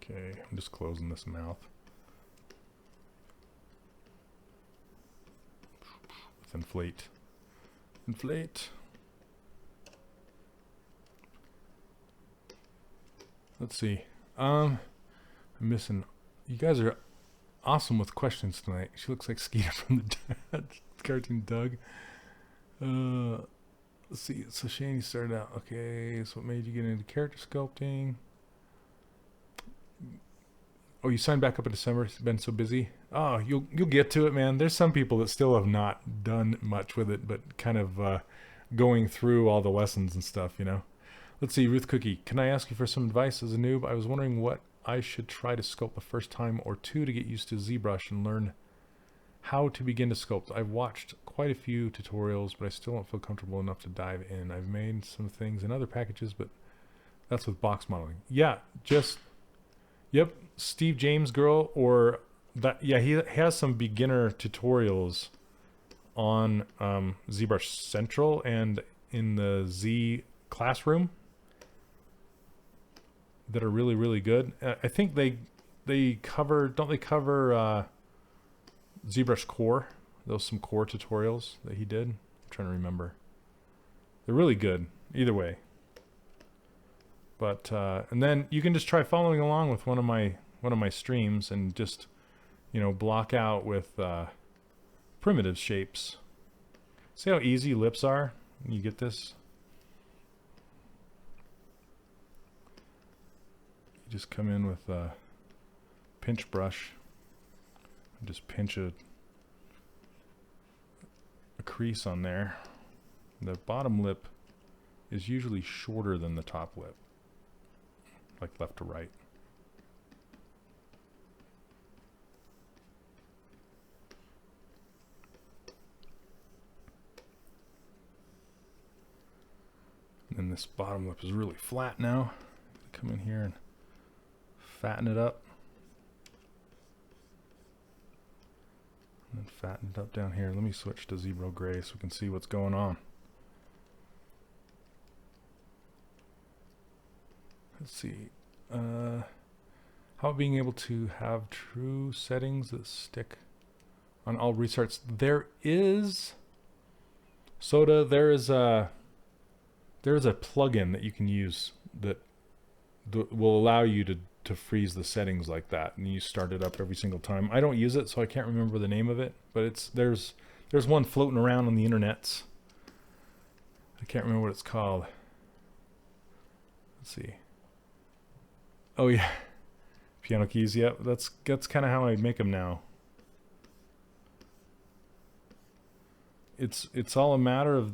Okay, I'm just closing this mouth. With inflate. Inflate. Let's see. I'm missing. You guys are awesome with questions tonight. She looks like Skeeter from the cartoon Doug. Let's see. So Shane, you started out. Okay, so what made you get into character sculpting? Oh, you signed back up in December. It's been so busy. Oh, you'll get to it, man. There's some people that still have not done much with it, but kind of going through all the lessons and stuff, you know. Let's see, Ruth Cookie. Can I ask you for some advice as a noob? I was wondering what I should try to sculpt the first time or two to get used to ZBrush and learn how to begin to sculpt. I've watched quite a few tutorials, but I still don't feel comfortable enough to dive in. I've made some things in other packages, but that's with box modeling. Yeah, just... Yep, Steve James Girl, or that. Yeah, he has some beginner tutorials on ZBrush Central and in the Z Classroom that are really, really good. I think they cover, don't they cover ZBrush Core? Those some core tutorials that he did. I'm trying to remember. They're really good either way. But and then you can just try following along with one of my streams and just, you know, block out with primitive shapes. See how easy lips are when you get this? You just come in with a pinch brush and just pinch a crease on there. The bottom lip is usually shorter than the top lip, like left to right. And this bottom lip is really flat now. Come in here and fatten it up. And then fatten it up down here. Let me switch to ZBrush Gray so we can see what's going on. Let's see. How about being able to have true settings that stick on all restarts? There is Soda. There is a plugin that you can use that will allow you to freeze the settings like that, and you start it up every single time. I don't use it, so I can't remember the name of it, but there's one floating around on the internets. I can't remember what it's called. Let's see. Oh yeah, piano keys. Yep, that's kind of how I make them now. It's all a matter of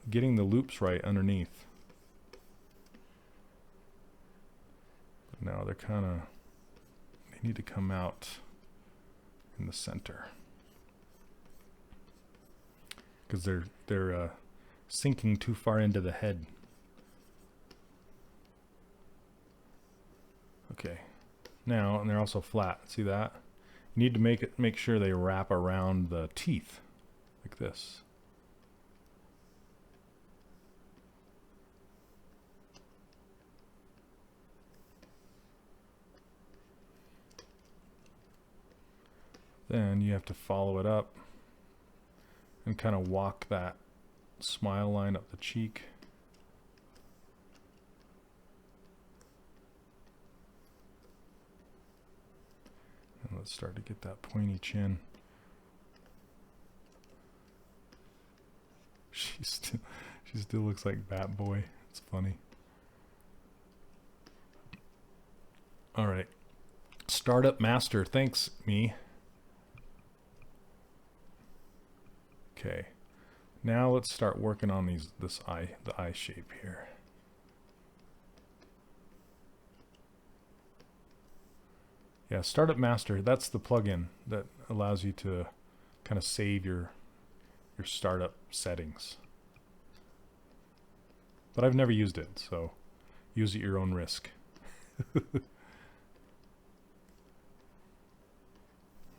getting the loops right underneath. But now they need to come out in the center because they're sinking too far into the head. Okay, now, and they're also flat. See that? You need to make sure they wrap around the teeth like this. Then you have to follow it up and kind of walk that smile line up the cheek. And let's start to get that pointy chin. She still looks like Bat Boy. It's funny. All right. Startup Master. Thanks, me. Okay, now let's start working on the eye shape here. Yeah, Startup Master, that's the plugin that allows you to kind of save your startup settings. But I've never used it, so use at your own risk. Okay,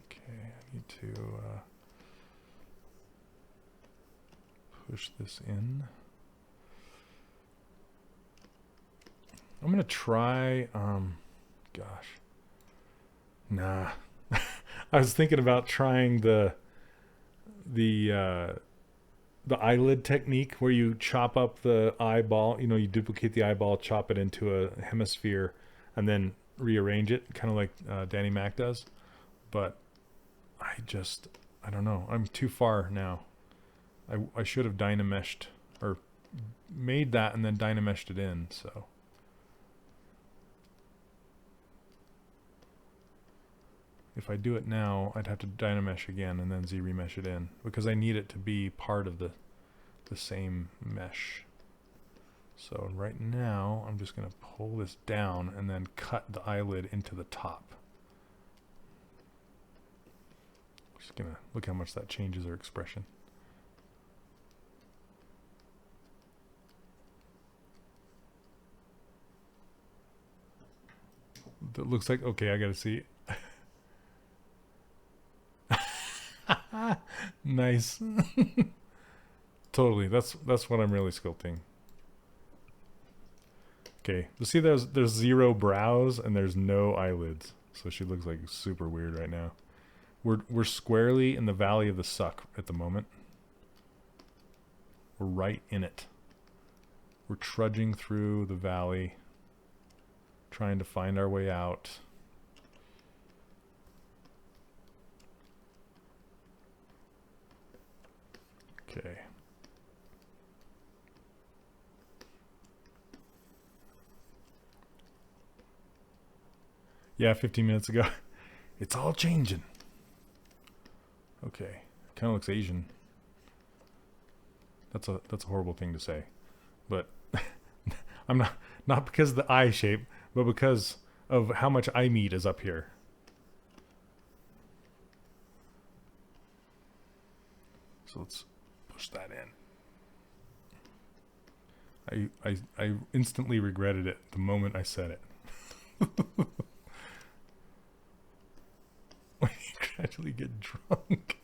I need to push this in. I'm gonna try, gosh, nah. I was thinking about trying the eyelid technique where you chop up the eyeball, you know, you duplicate the eyeball, chop it into a hemisphere, and then rearrange it, kind of like Danny Mac does. But I don't know. I'm too far now. I should have dynameshed or made that and then dynameshed it in, so. If I do it now, I'd have to dynamesh again and then ZRemesh it in because I need it to be part of the same mesh. So right now, I'm just going to pull this down and then cut the eyelid into the top. Just going to look how much that changes her expression. That looks like, okay, I gotta see. Nice. Totally, that's what I'm really sculpting. Okay, you see there's zero brows and there's no eyelids. So she looks like super weird right now. We're squarely in the valley of the suck at the moment. We're right in it. We're trudging through the valley, trying to find our way out. Okay. Yeah, 15 minutes ago. It's all changing. Okay. Kind of looks Asian. That's a horrible thing to say. But I'm not because of the eye shape, but because of how much eye meat is up here. So let's push that in. I instantly regretted it the moment I said it. When you gradually get drunk.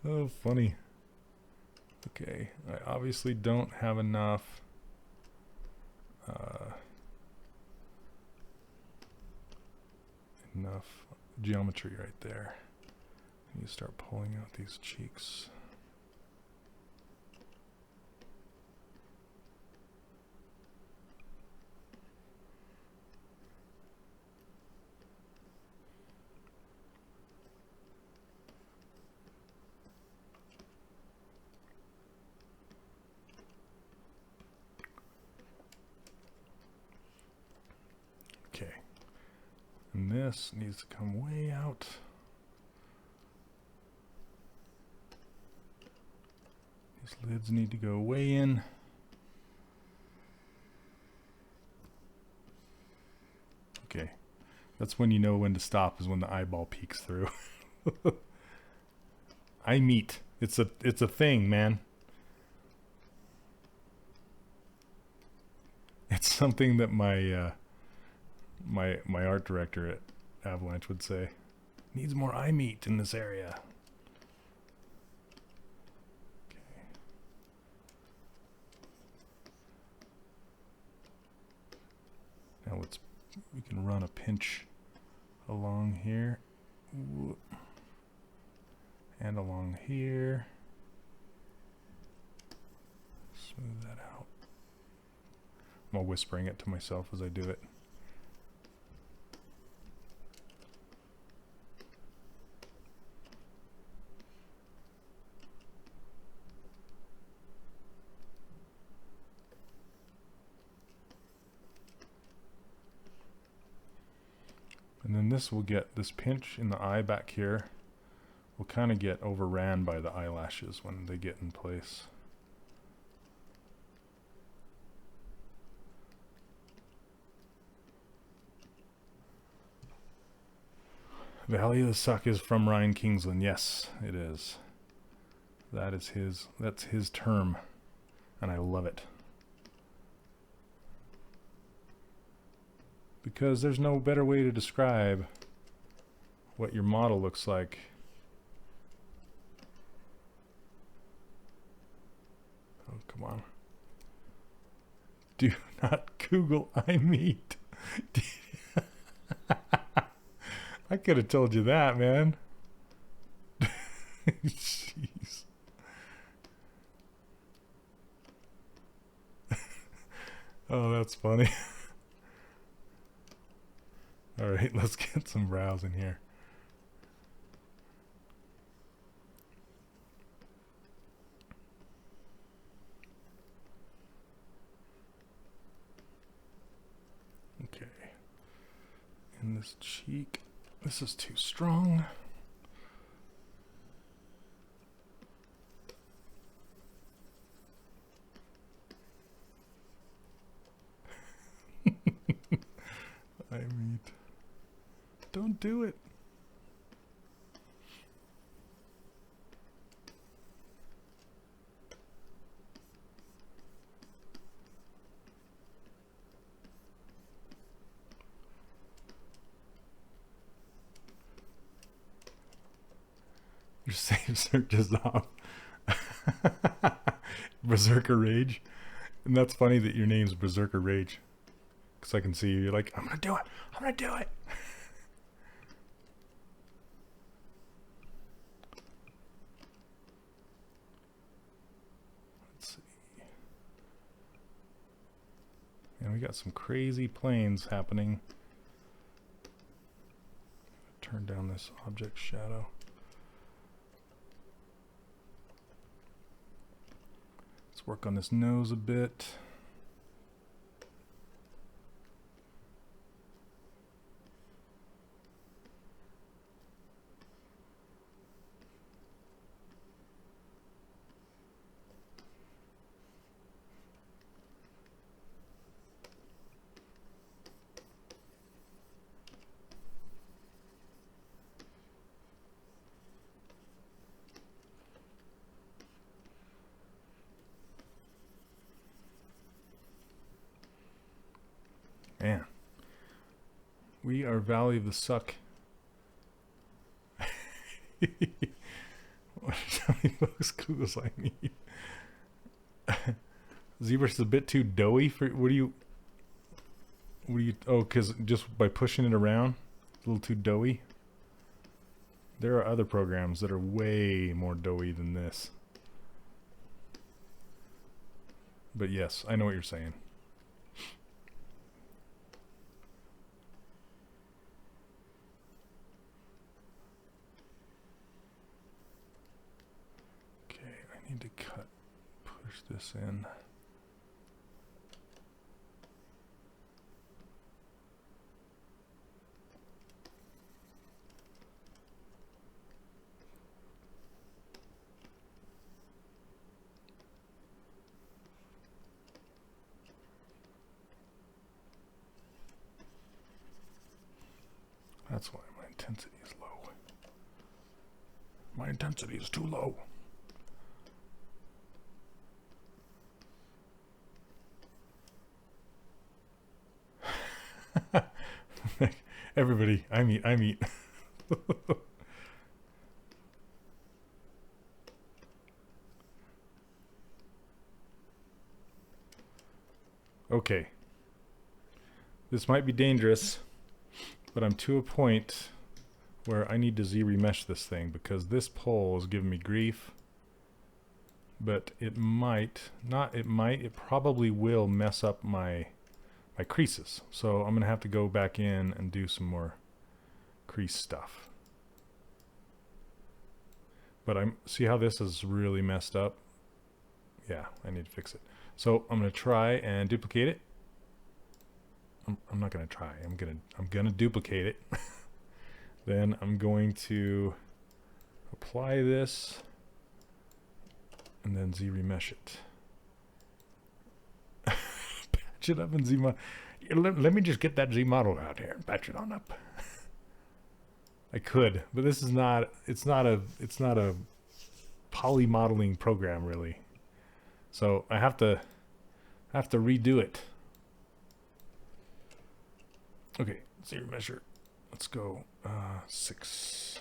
Oh, funny. Okay, I obviously don't have enough geometry right there. You start pulling out these cheeks. Okay, and this needs to come way out. These lids need to go way in. Okay, that's when you know when to stop, is when the eyeball peeks through. Eye meat. It's a thing, man. It's something that my my art director at Avalanche would say. Needs more eye meat in this area. Okay. Now we can run a pinch along here. And along here. Smooth that out. I'm all whispering it to myself as I do it. And then this will get, this pinch in the eye back here will kind of get overran by the eyelashes when they get in place. Valley of the Suck is from Ryan Kingsland. Yes, it is. That is his, that's his term, and I love it. Because there's no better way to describe what your model looks like. Oh, come on. Do not Google eye meat. I could have told you that, man. Jeez. Oh, that's funny. All right, let's get some brows in here. Okay. In this cheek, this is too strong. I mean, don't do it. Your save search is off. Berserker Rage. And that's funny that your name's Berserker Rage. Because I can see you're like, I'm going to do it. I'm going to do it. Let's see. we got some crazy planes happening. Turn down this object shadow. Let's work on this nose a bit. Man, we are Valley of the Suck. How many folks clues I need? ZBrush is a bit too doughy for. What do you? Oh, because just by pushing it around, a little too doughy. There are other programs that are way more doughy than this. But yes, I know what you're saying. Need to push this in. That's why my intensity is low. My intensity is too low. Everybody, I'm eat. Okay. This might be dangerous, but I'm to a point where I need to ZRemesh this thing because this pole is giving me grief. But it probably will mess up my creases. So I'm gonna have to go back in and do some more crease stuff. But see how this is really messed up? Yeah, I need to fix it. So I'm gonna try and duplicate it. I'm not gonna try. I'm gonna duplicate it. Then I'm going to apply this and then ZRemesh it. Patch it up in Z model. Let me just get that Z model out here and patch it on up. I could, but this is not. It's not a poly modeling program really. So I have to redo it. Okay, ZRemesher. Let's go 6.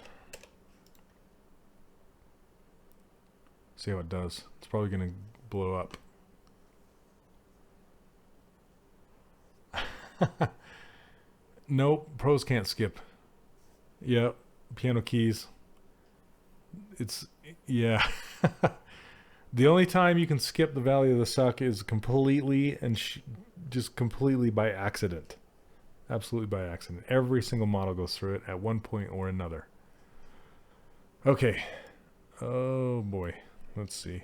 See how it does. It's probably gonna blow up. Nope, pros can't skip. Yep, piano keys. Yeah. The only time you can skip the Valley of the Suck is completely and just completely by accident. Absolutely by accident. Every single model goes through it at one point or another. Okay. Oh boy. Let's see.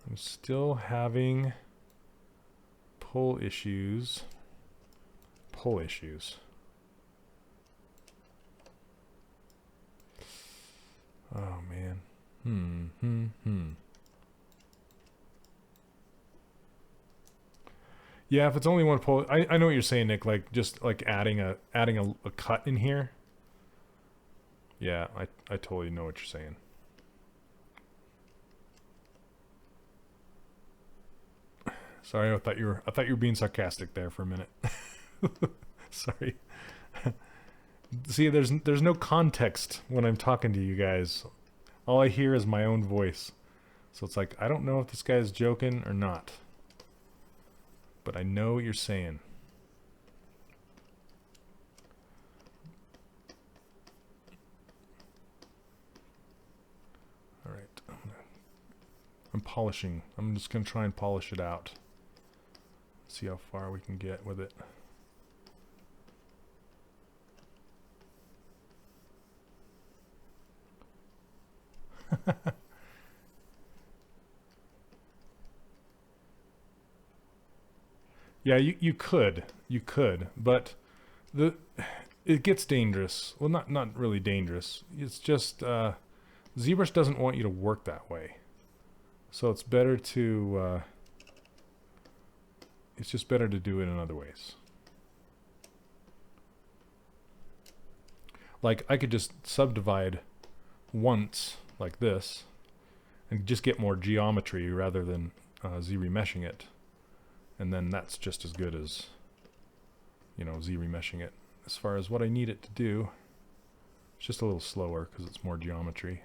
I'm still having pull issues. Oh man. Yeah, if it's only one pull, I know what you're saying, Nick. Like just like adding a cut in here. Yeah, I totally know what you're saying. Sorry, I thought you were being sarcastic there for a minute. Sorry. See, there's no context when I'm talking to you guys. All I hear is my own voice. So it's like I don't know if this guy's joking or not. But I know what you're saying. All right, I'm polishing. I'm just gonna try and polish it out. See how far we can get with it. Yeah, you could, but it gets dangerous. Well, not really dangerous. It's just ZBrush doesn't want you to work that way, so it's better to it's just better to do it in other ways. Like I could just subdivide once like this and just get more geometry rather than ZRemeshing it. And then that's just as good as, you know, ZRemeshing it. As far as what I need it to do, it's just a little slower because it's more geometry.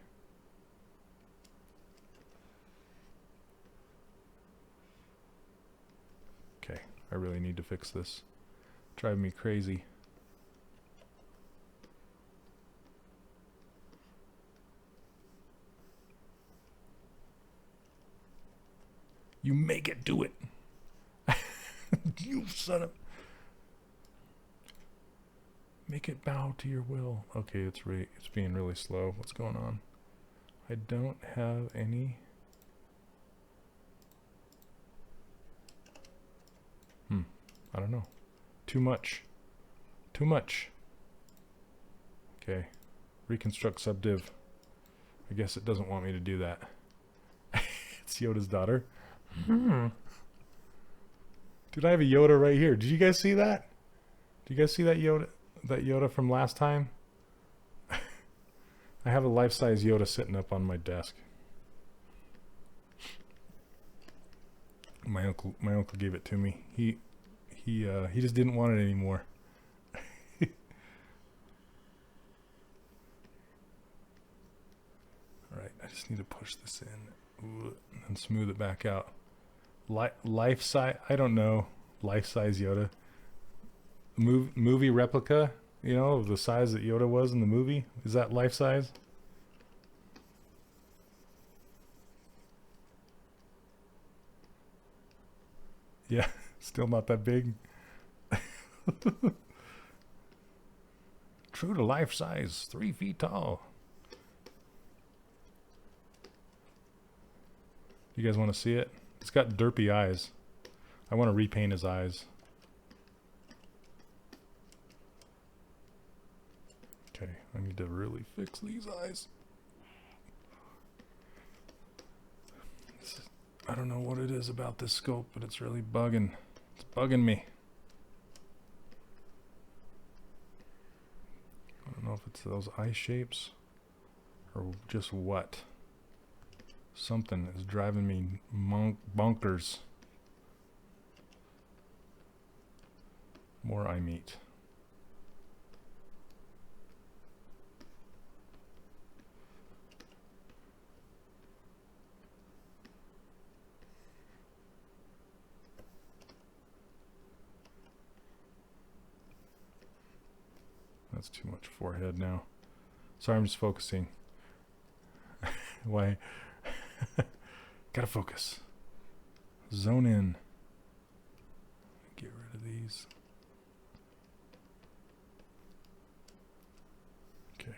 Okay, I really need to fix this. Driving me crazy. You make it do it. You son of... Make it bow to your will. Okay, it's being really slow. What's going on? I don't have any... I don't know. Too much. Too much. Okay. Reconstruct subdiv. I guess it doesn't want me to do that. It's Yoda's daughter. Dude, I have a Yoda right here. Did you guys see that? Did you guys see that Yoda from last time? I have a life-size Yoda sitting up on my desk. My uncle gave it to me. He just didn't want it anymore. All right, I just need to push this in and smooth it back out. Life size, I don't know, life size Yoda. Movie replica, you know, of the size that Yoda was in the movie. Is that life size? Yeah, still not that big. True to life size, 3 feet tall. You guys want to see it? It's got derpy eyes. I want to repaint his eyes. Okay, I need to really fix these eyes. I don't know what it is about this sculpt, but it's really bugging. It's bugging me. I don't know if it's those eye shapes or just what. Something is driving me bonkers. More eye meat. That's too much forehead now. Sorry, I'm just focusing. Why? Gotta focus. Zone in. Get rid of these. Okay.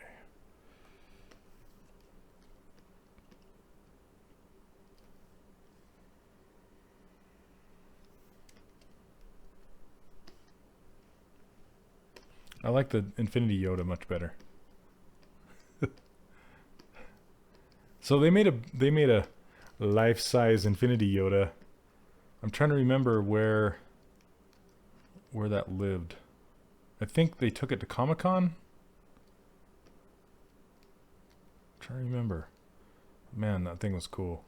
I like the Infinity Yoda much better. So they made a life-size Infinity Yoda. I'm trying to remember where that lived. I think they took it to Comic-Con. I'm trying to remember. Man, that thing was cool.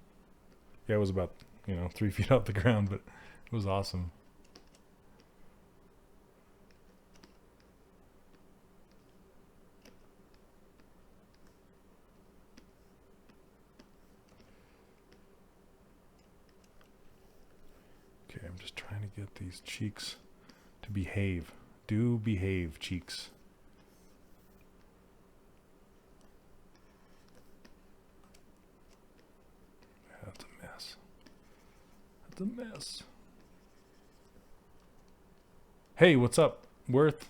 Yeah, it was about, 3 feet off the ground, but it was awesome. Okay, I'm just trying to get these cheeks to behave. Do behave, cheeks. That's a mess. That's a mess. Hey, what's up, Worth?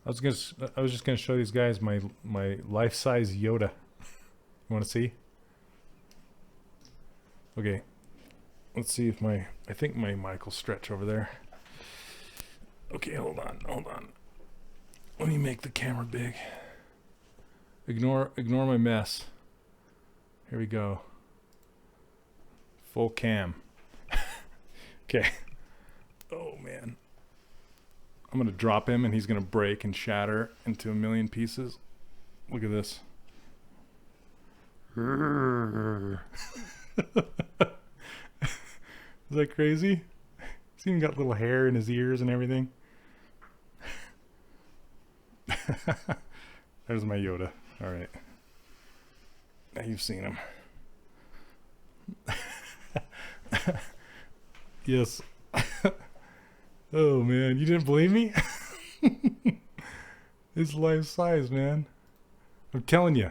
I was just gonna show these guys my life-size Yoda. You want to see? Okay. Let's see if I think my mic will stretch over there. Okay, hold on. Let me make the camera big. Ignore my mess. Here we go. Full cam. Okay. Oh man. I'm gonna drop him and he's gonna break and shatter into a million pieces. Look at this. Is that crazy? He's even got little hair in his ears and everything. There's my Yoda. Alright. Now you've seen him. Yes. Oh man, you didn't believe me? It's life size, man. I'm telling you.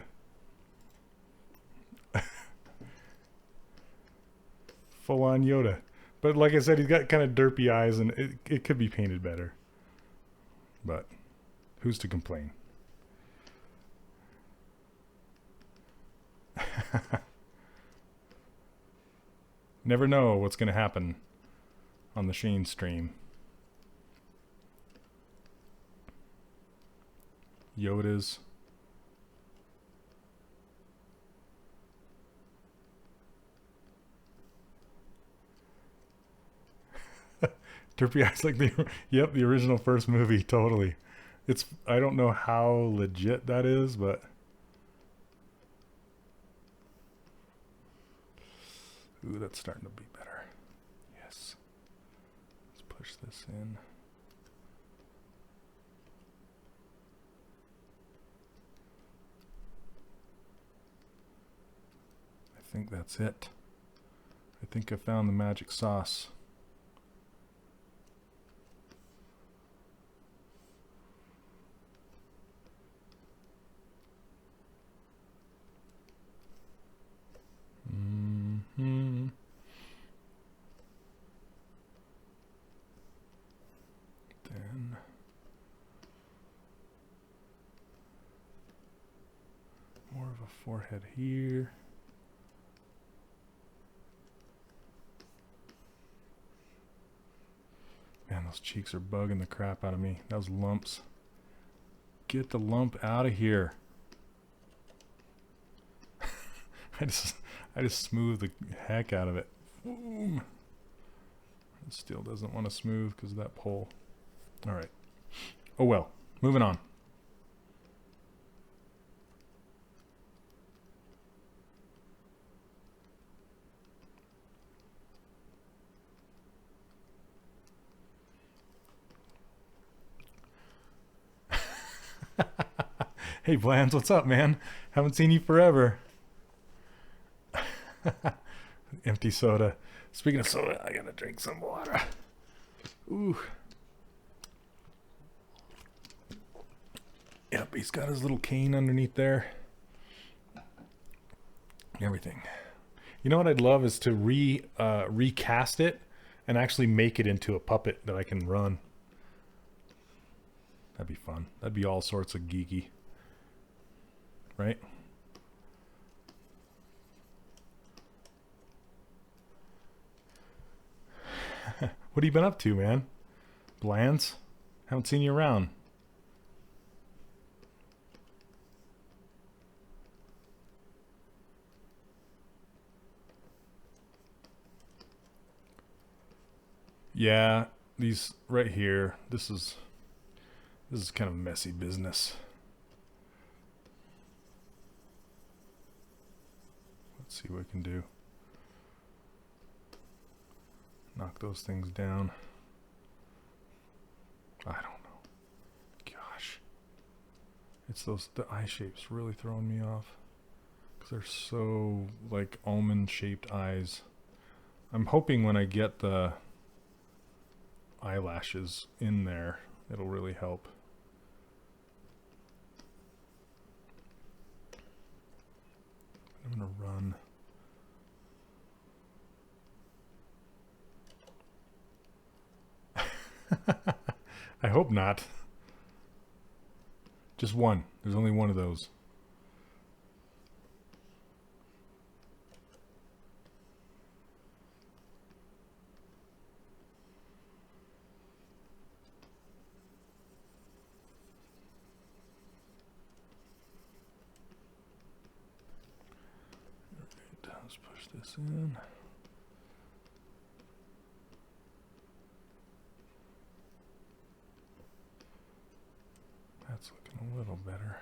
Full on Yoda. But like I said, he's got kind of derpy eyes and it could be painted better. But who's to complain? Never know what's going to happen on the Shane stream. Yodas. Derpy eyes like the original first movie, totally. I don't know how legit that is, but ooh, that's starting to be better. Yes. Let's push this in. I think that's it. I think I found the magic sauce. Then more of a forehead here. Man, those cheeks are bugging the crap out of me. Those lumps. Get the lump out of here. I just smooth the heck out of it. Boom. It still doesn't want to smooth because of that pole. All right. Oh well. Moving on. Hey, Blans, what's up, man? Haven't seen you forever. Empty soda. Speaking of soda, I gotta drink some water. Ooh. Yep, he's got his little cane underneath there. Everything. You know what I'd love is to recast it and actually make it into a puppet that I can run. That'd be fun. That'd be all sorts of geeky. Right? What have you been up to, man? Blands? Haven't seen you around. Yeah, these right here, this is kind of messy business. Let's see what we can do. Knock those things down. I don't know. Gosh. It's the eye shapes really throwing me off. Because they're so like almond shaped eyes. I'm hoping when I get the eyelashes in there, it'll really help. I'm gonna run I hope not. Just one. There's only one of those. Let's push this in. That's looking a little better.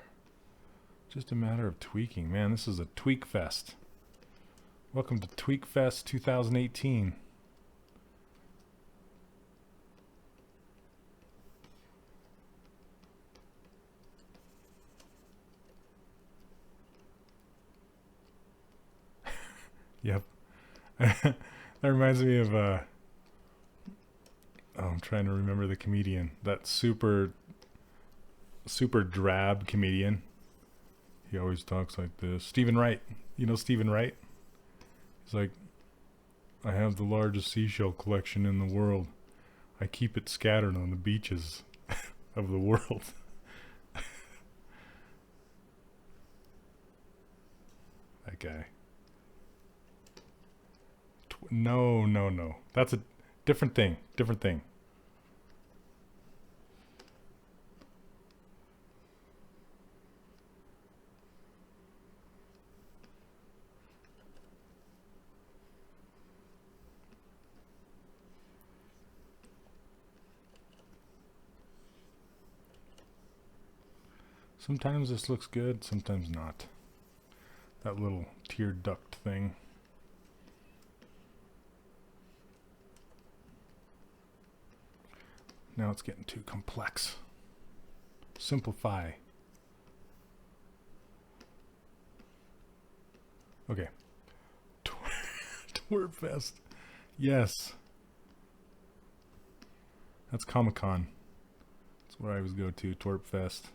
Just a matter of tweaking. Man, this is a tweak fest. Welcome to Tweak Fest 2018. Yep. That reminds me of oh, I'm trying to remember the comedian. That super drab comedian. He always talks like this. Stephen Wright. You know Stephen Wright? He's like, I have the largest seashell collection in the world. I keep it scattered on the beaches of the world. That guy. No. That's a different thing. Different thing. Sometimes this looks good, sometimes not. That little tear duct thing. Now it's getting too complex. Simplify. Okay. Twerp Fest. Yes. That's Comic-Con. That's where I always go to, Twerp Fest.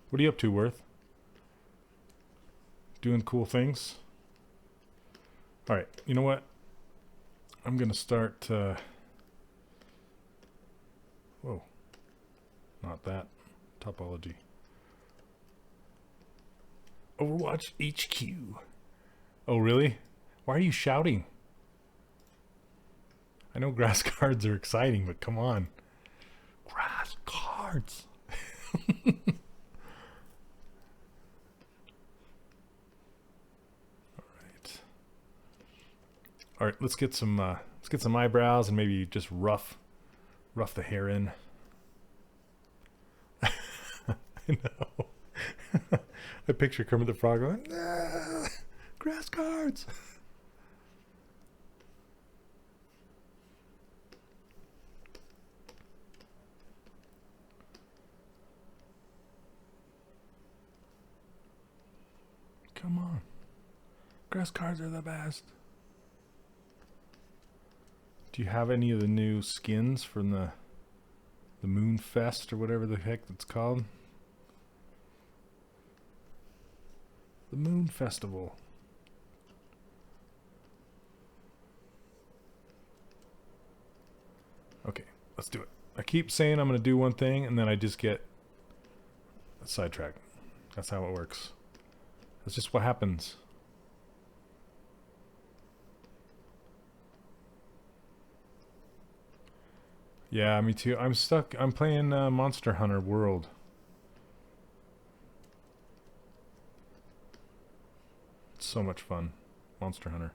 What are you up to, Worth? Doing cool things? Alright, you know what? I'm gonna start, whoa. Not that. Topology. Overwatch HQ. Oh, really? Why are you shouting? I know grass cards are exciting, but come on. Grass cards. All right, let's get some eyebrows and maybe just rough the hair in. I know. I picture Kermit the Frog going, ah, grass cards. Come on. Grass cards are the best. Do you have any of the new skins from the Moon Fest or whatever the heck it's called? The Moon Festival. Okay, let's do it. I keep saying I'm going to do one thing and then I just get sidetracked. That's how it works. That's just what happens. Yeah, me too. I'm stuck. I'm playing Monster Hunter World. It's so much fun. Monster Hunter.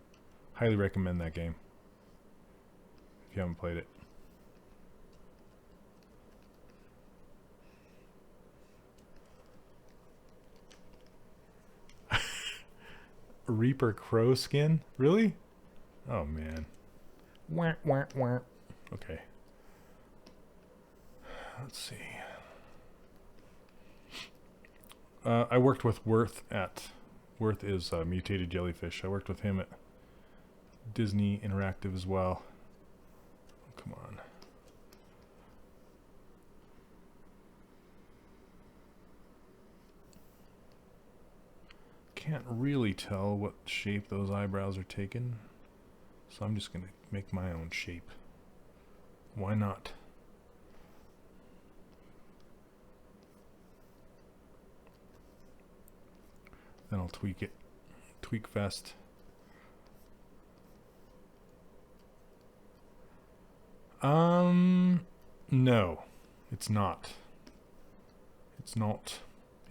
Highly recommend that game. If you haven't played it. Reaper Crow skin? Really? Oh man. Wah, wah, wah. Okay. Let's see. I worked with Worth at... Worth is Mutated Jellyfish. I worked with him at Disney Interactive as well. Oh, come on. can't really tell what shape those eyebrows are taking, so I'm just gonna make my own shape. Why not? Then I'll tweak it. Tweak fest. No, it's not. It's not.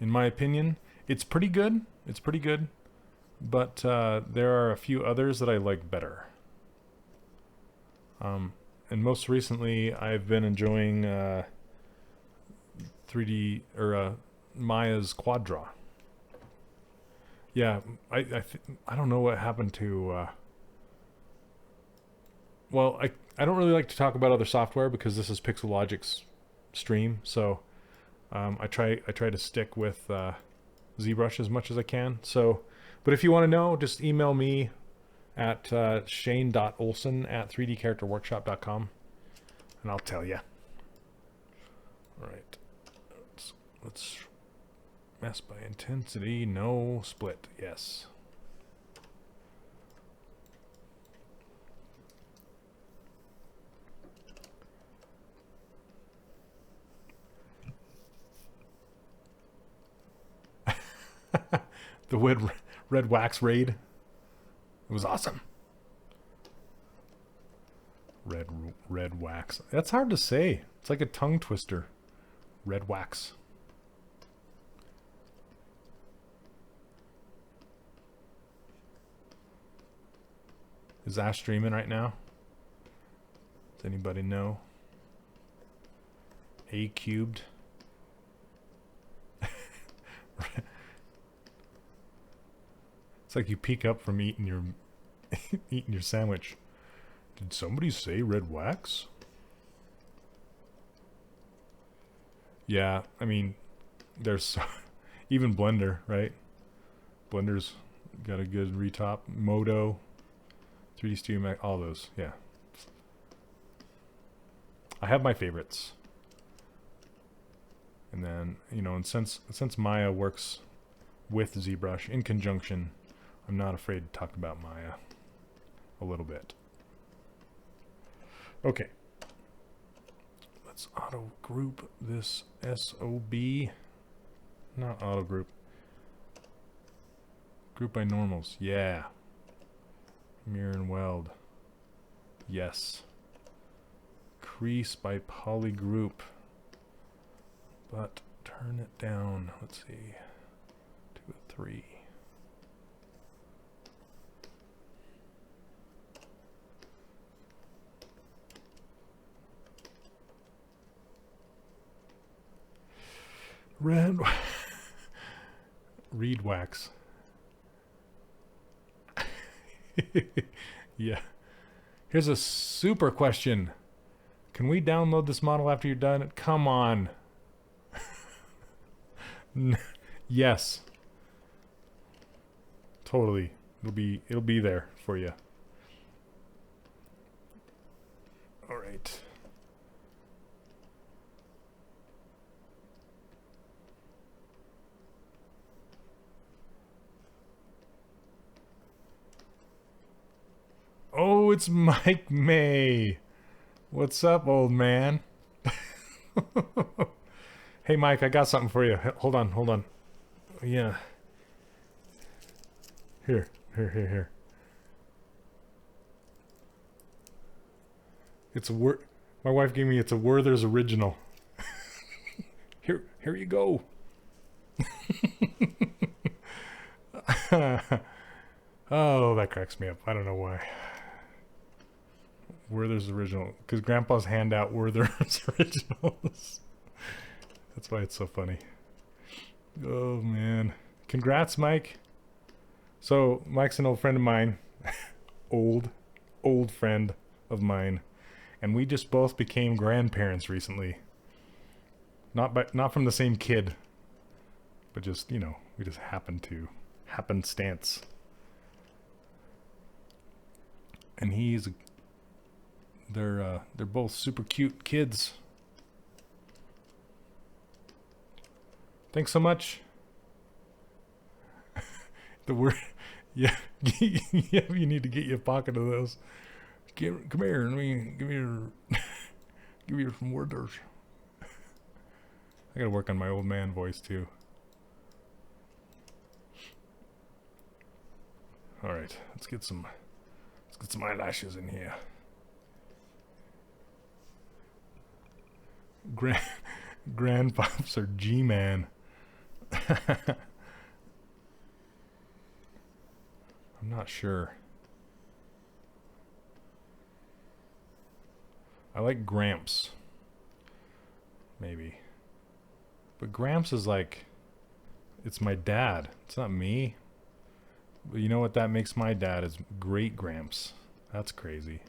In my opinion, it's pretty good. It's pretty good. But there are a few others that I like better. And most recently, I've been enjoying 3D or Maya's Quad Draw. Yeah, I don't know what happened to. Well, I don't really like to talk about other software because this is Pixelogic's stream, so I try to stick with ZBrush as much as I can. So, but if you want to know, just email me at shane.olson@3dcharacterworkshop.com, and I'll tell you. All right, let's mess by intensity. No split. Yes. The red wax raid. It was awesome. Red wax. That's hard to say. It's like a tongue twister. Red wax. Is Ash streaming right now? Does anybody know? A cubed. It's like you peek up from eating your eating your sandwich. Did somebody say red wax? Yeah, I mean, there's even Blender, right? Blender's got a good retop. Modo, 3D Studio Max, all those, yeah. I have my favorites. And then, you know, and since Maya works with ZBrush in conjunction, I'm not afraid to talk about Maya a little bit. Okay. Let's auto group this SOB. Not auto group. Group by normals. Yeah. Mirror and weld. Yes. Crease by polygroup. But turn it down. Let's see. 2 of 3. Red reed wax. Yeah. Here's a super question. Can we download this model after you're done? Come on. Yes. Totally. It'll be there for you. All right. Oh, it's Mike May. What's up, old man? Hey, Mike, I got something for you. Hold on. Yeah. Here. It's a my wife gave me. It's a Werther's original. Here you go. Oh, that cracks me up. I don't know why. Werther's original, because Grandpa's hand out Werther's originals. That's why it's so funny. Oh man, congrats, Mike. So Mike's an old friend of mine, old friend of mine, and we just both became grandparents recently. Not from the same kid, but just, you know, we just happenstance. And they're both super cute kids. Thanks so much. The word, yeah, yeah. You need to get you a pocket of those. Come here, let me give you give you some words. I gotta work on my old man voice too. All right, let's get some eyelashes in here. Grandpops are G-man. I'm not sure. I like Gramps. Maybe. But Gramps is like, it's my dad. It's not me. But you know what that makes my dad is Great Gramps. That's crazy.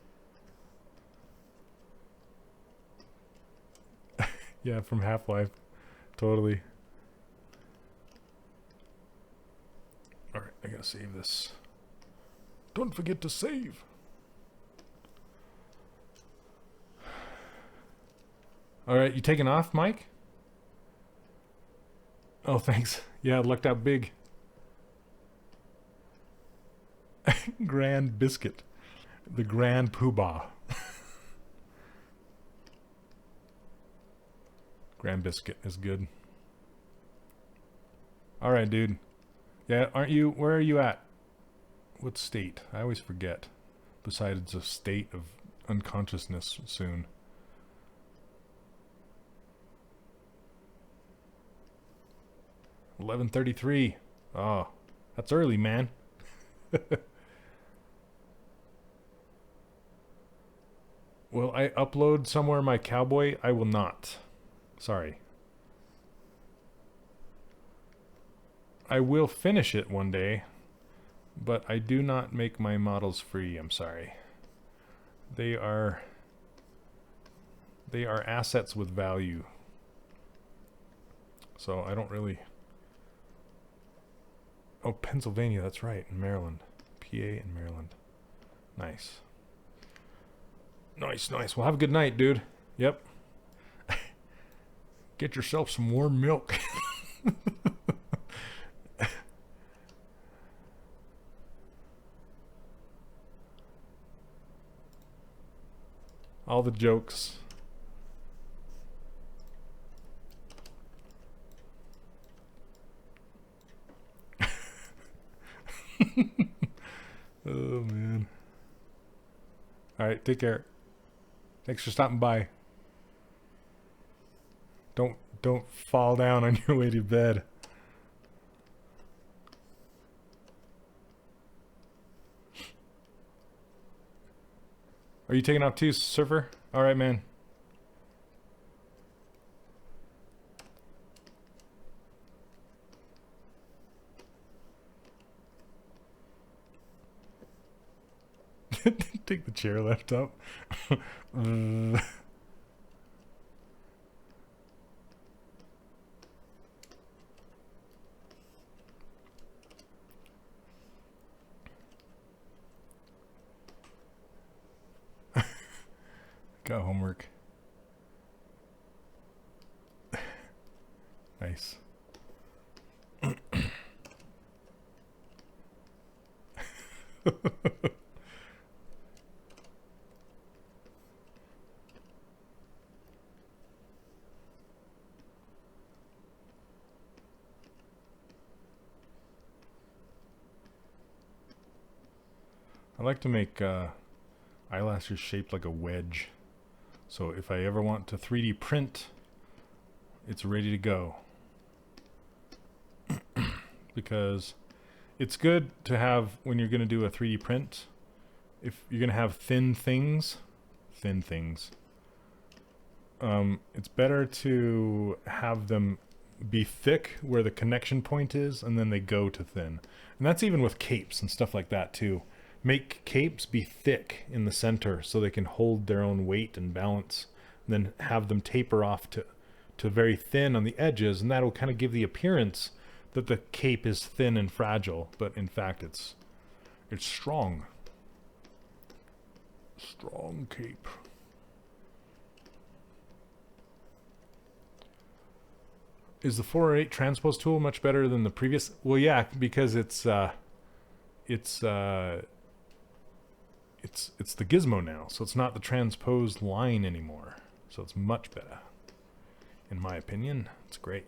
Yeah, from Half-Life. Totally. Alright, I gotta save this. Don't forget to save. Alright, you taking off, Mike? Oh, thanks. Yeah, it lucked out big. Grand Biscuit. The Grand Poobah. Grand Biscuit is good. Alright, dude. Yeah, aren't you... Where are you at? What state? I always forget. Besides a state of unconsciousness soon. $11:33. Oh, that's early, man. Will I upload somewhere my cowboy? I will not. Sorry. I will finish it one day, but I do not make my models free. I'm sorry. They are assets with value. So I don't really... Oh, Pennsylvania, that's right, in Maryland. PA and Maryland. Nice. Nice, nice. Well, have a good night, dude. Yep. Get yourself some warm milk. All the jokes. Oh, man. Alright, take care. Thanks for stopping by. Don't fall down on your way to bed. Are you taking off too, Surfer? Alright, man. Take the chair left up. Got homework. Nice. I like to make eyelashes shaped like a wedge. So if I ever want to 3D print, it's ready to go. Because it's good to have, when you're going to do a 3D print, if you're going to have thin things, it's better to have them be thick where the connection point is, and then they go to thin. And that's even with capes and stuff like that too. Make capes be thick in the center so they can hold their own weight and balance, and then have them taper off to very thin on the edges, and that'll kind of give the appearance that the cape is thin and fragile, but in fact it's strong. Strong cape. Is the 408 transpose tool much better than the previous? Well, yeah, because it's it's the gizmo now, so it's not the transposed line anymore. So it's much better, in my opinion. It's great.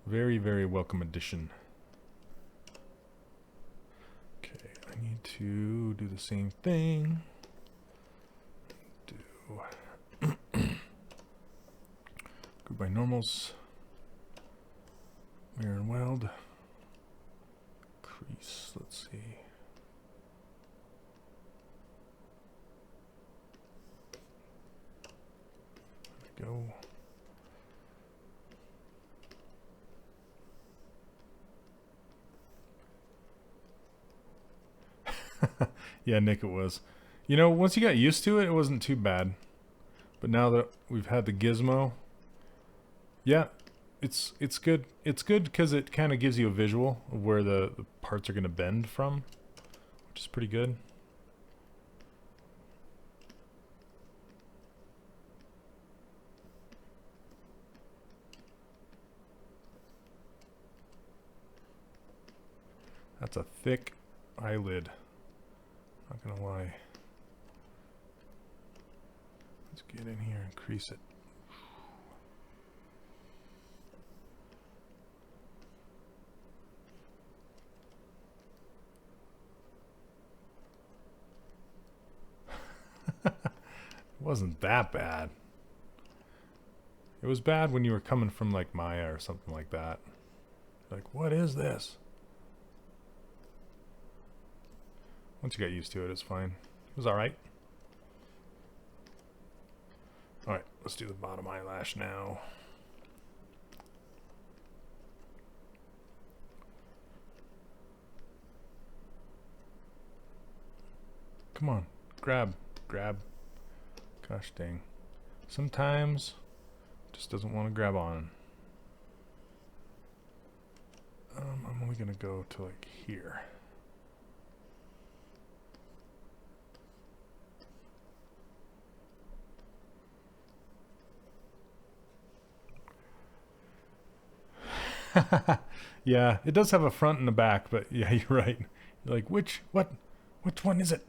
Very, very welcome addition. Okay, I need to do the same thing. Group by normals. Mirror and weld. Crease, let's see. There we go. Yeah, Nick, it was. You know, once you got used to it, it wasn't too bad. But now that we've had the gizmo, yeah, it's good. It's good because it kind of gives you a visual of where the parts are going to bend from, which is pretty good. That's a thick eyelid. Not gonna lie. Let's get in here and crease it. It wasn't that bad. It was bad when you were coming from like Maya or something like that. Like, what is this? Once you got used to it, it's fine. It was alright. Alright, let's do the bottom eyelash now. Come on, grab. Gosh dang. Sometimes it just doesn't want to grab on. I'm only gonna go to like here. Yeah, it does have a front and a back, but yeah, you're right. You're like, which one is it?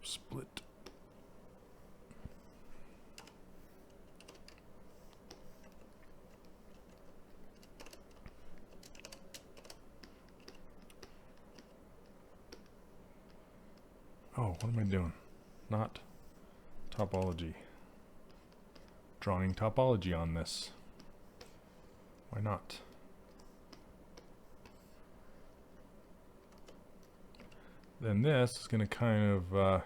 Split. Oh, what am I doing? Not topology. Drawing topology on this. Why not? Then this is going to kind of,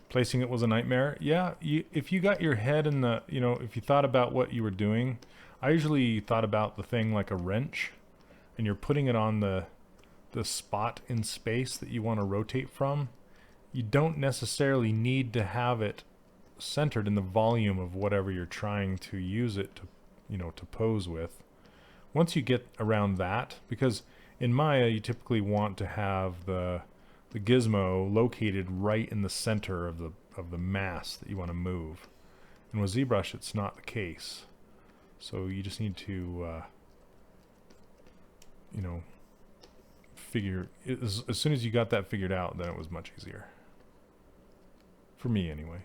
placing it was a nightmare. Yeah, if you got your head in the, if you thought about what you were doing, I usually thought about the thing like a wrench, and you're putting it on the spot in space that you want to rotate from. You don't necessarily need to have it centered in the volume of whatever you're trying to use it to, to pose with. Once you get around that, because in Maya you typically want to have the gizmo located right in the center of the mass that you want to move. And with ZBrush it's not the case. So you just need to figure as soon as you got that figured out, then it was much easier. For me anyway.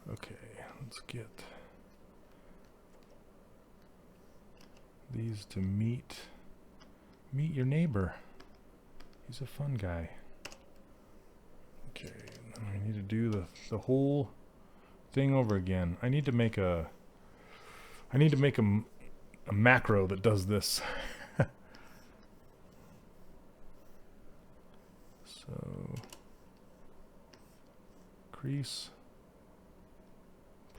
Okay, let's get these to meet your neighbor. He's a fun guy. Okay, I need to do the whole thing over again. I need to make a macro that does this. So crease.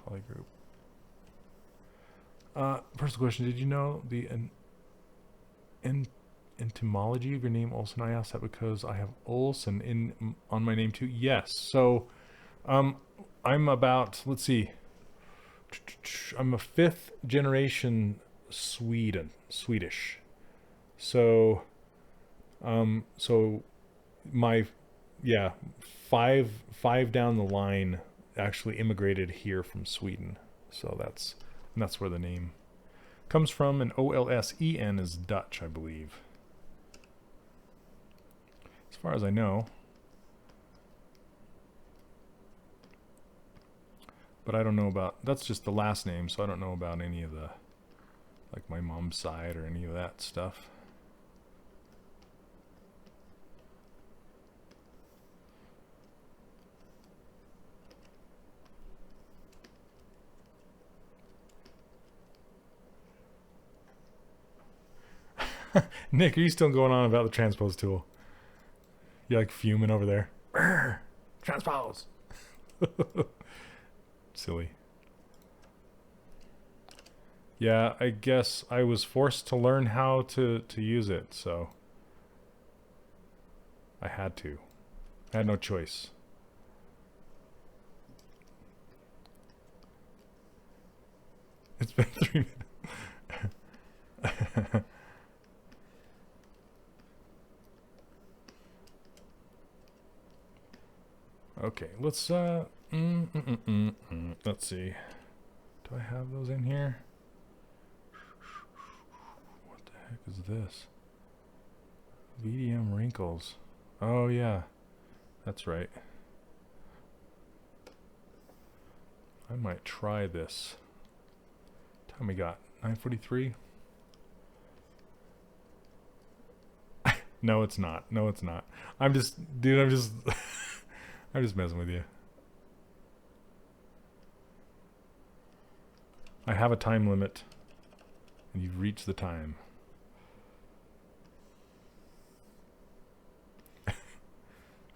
Polygroup. First question, did you know the etymology of your name, Olson? I asked that because I have Olson on my name too. Yes. So I'm about, let's see, I'm a 5th generation Swedish. So, so my, yeah, five down the line actually immigrated here from Sweden. So that's where the name comes from. And Olsen is Dutch, I believe. As far as I know. But I don't know about, that's just the last name, so I don't know about any of the, like my mom's side or any of that stuff. Nick, are you still going on about the transpose tool? You're like fuming over there. Brr, transpose! Silly. Yeah, I guess I was forced to learn how to use it, so I had to. I had no choice. It's been 3 minutes. Okay, let's let's see. Do I have those in here? What the heck is this? VDM wrinkles. Oh yeah, that's right. I might try this. Time we got 9:43. No, it's not. No, it's not. I'm just, dude. I'm just, I'm just messing with you. I have a time limit, and you've reached the time.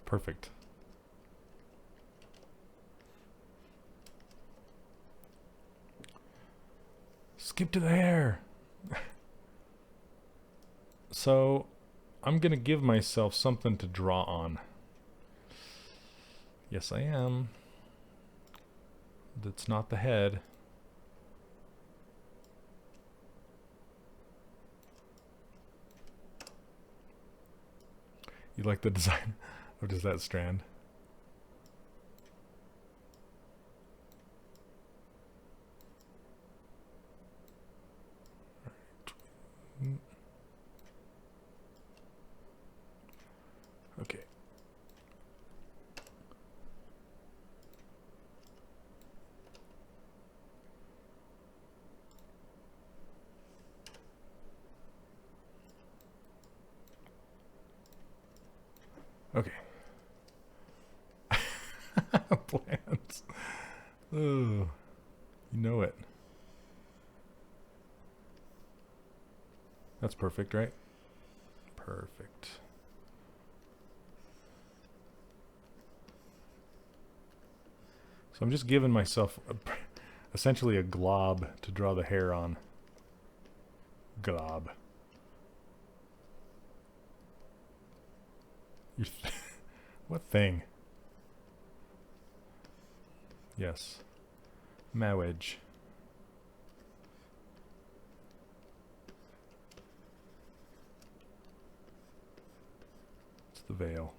Perfect. Skip to the hair. So, I'm gonna give myself something to draw on. Yes, I am. That's not the head. You like the design of just that strand? Okay. Okay. Plants. Oh, you know it. That's perfect, right? Perfect. So I'm just giving myself essentially a glob to draw the hair on. Glob. What thing? Yes. Marriage. It's the veil.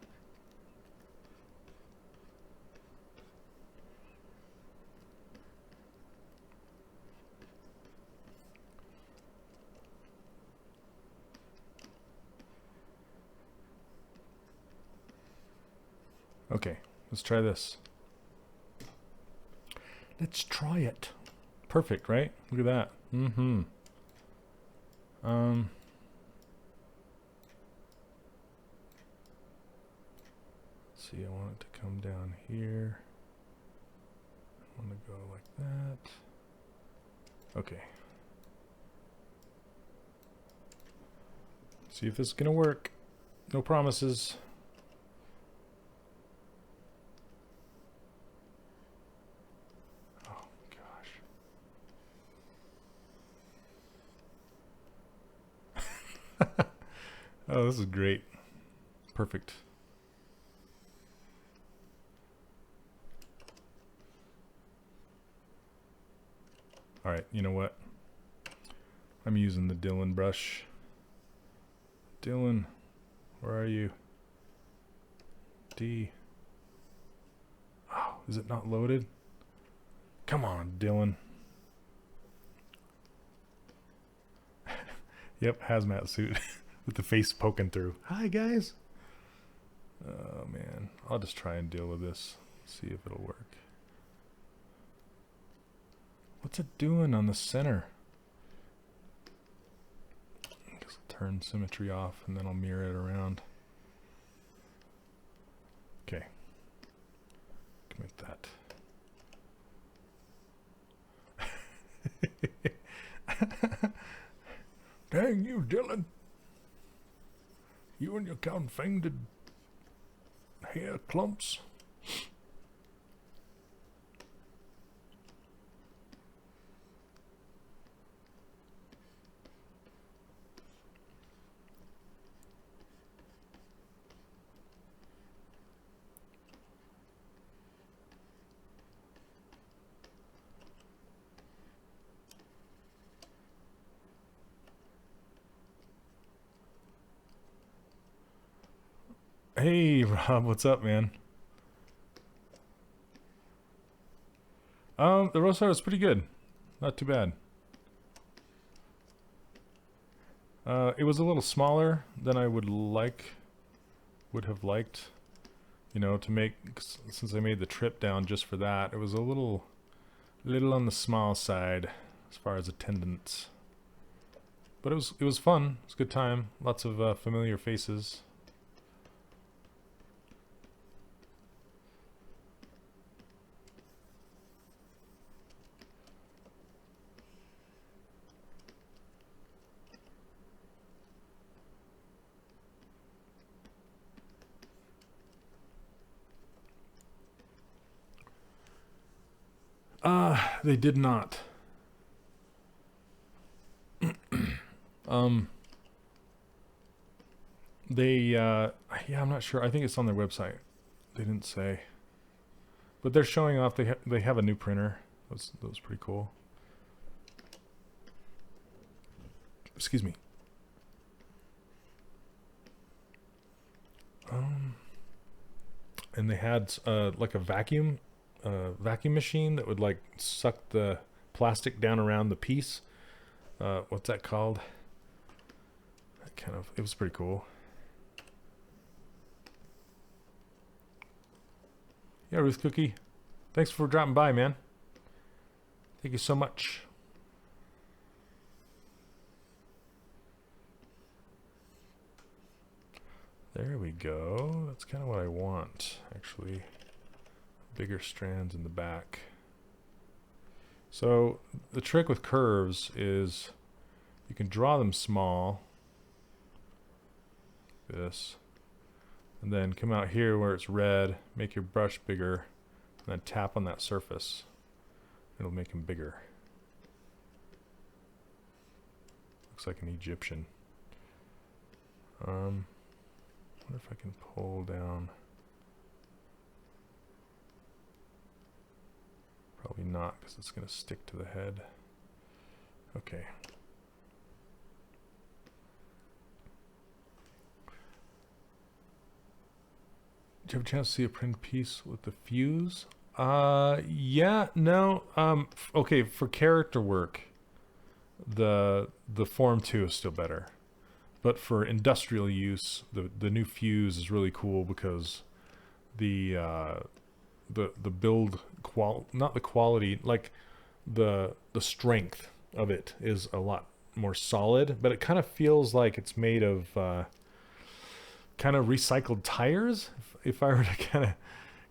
Okay, let's try this. Let's try it. Perfect, right? Look at that. Mm-hmm. Let's see, I want it to come down here. I want to go like that. Okay. See if this is gonna work. No promises. Oh, this is great. Perfect. All right, you know what? I'm using the Dylan brush. Dylan, where are you? D. Oh, is it not loaded? Come on, Dylan. Yep, hazmat suit with the face poking through. Hi, guys. Oh, man. I'll just try and deal with this. See if it'll work. What's it doing on the center? I guess I'll turn symmetry off and then I'll mirror it around. Okay. Commit that. Dang you, Dylan. You and your confounded hair clumps. Hey, Rob, what's up, man? The roast was pretty good. Not too bad. It was a little smaller than I would have liked, you know, to make, since I made the trip down just for that. It was a little on the small side as far as attendance. But it was fun. It was a good time. Lots of familiar faces. They did not. Yeah, I'm not sure. I think it's on their website. They didn't say. But they're showing off. They have a new printer. That was pretty cool. Excuse me. And they had like a vacuum machine that would like suck the plastic down around the piece. What's that called? It was pretty cool. Yeah, Ruth Cookie, thanks for dropping by, man. Thank you so much. There we go. That's kind of what I want, actually. Bigger strands in the back. So the trick with curves is you can draw them small, this, and then come out here where it's red, make your brush bigger, and then tap on that surface. It'll make them bigger. Looks like an Egyptian. I wonder if I can pull down. Probably not, because it's going to stick to the head. Okay. Did you have a chance to see a print piece with the fuse? Yeah, no. Okay, for character work, the Form 2 is still better. But for industrial use, the new fuse is really cool because the build not the quality, like the strength of it is a lot more solid, but it kind of feels like it's made of kind of recycled tires. If I were to kind of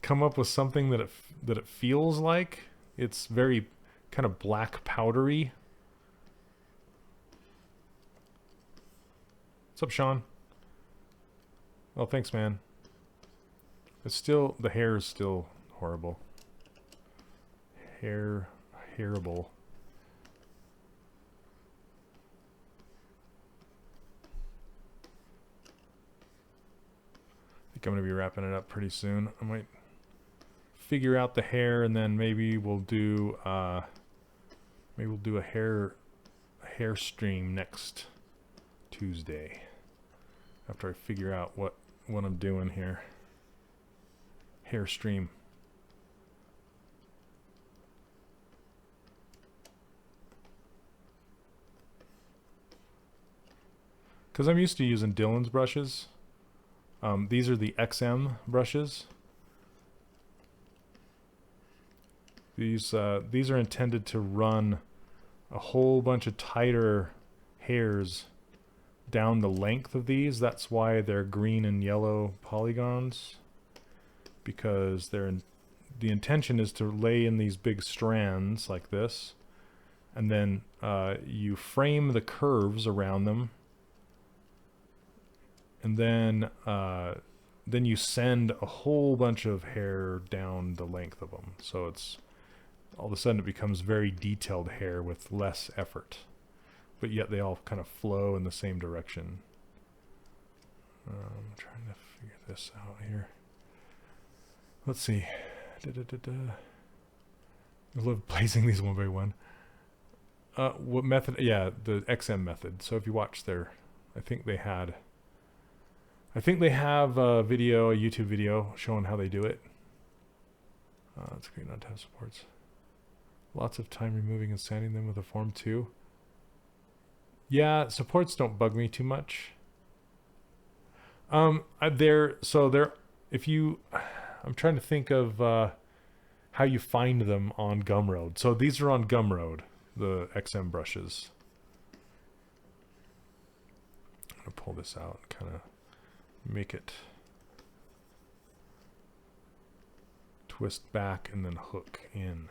come up with something that it feels like, it's very kind of black powdery. What's up, Sean? Oh, thanks, man. It's still, the hair is still horrible. Hairable. I think I'm going to be wrapping it up pretty soon. I might figure out the hair, and then maybe we'll do a hair hair stream next Tuesday. After I figure out what I'm doing here. Hair stream. Because I'm used to using Dylan's brushes. These are the XM brushes. These are intended to run a whole bunch of tighter hairs down the length of these. That's why they're green and yellow polygons, because the intention is to lay in these big strands like this, and then you frame the curves around them, and then you send a whole bunch of hair down the length of them. So it's all of a sudden it becomes very detailed hair with less effort. But yet they all kind of flow in the same direction. I'm trying to figure this out here. Let's see. I love placing these one by one. What method? Yeah, the XM method. So if you watch their, I think they have a video, a YouTube video showing how they do it. It's great not to have supports. Lots of time removing and sanding them with a form too. Yeah, supports don't bug me too much. I'm trying to think of how you find them on Gumroad. So these are on Gumroad, the XM brushes. I'm gonna pull this out and kind of make it twist back and then hook in.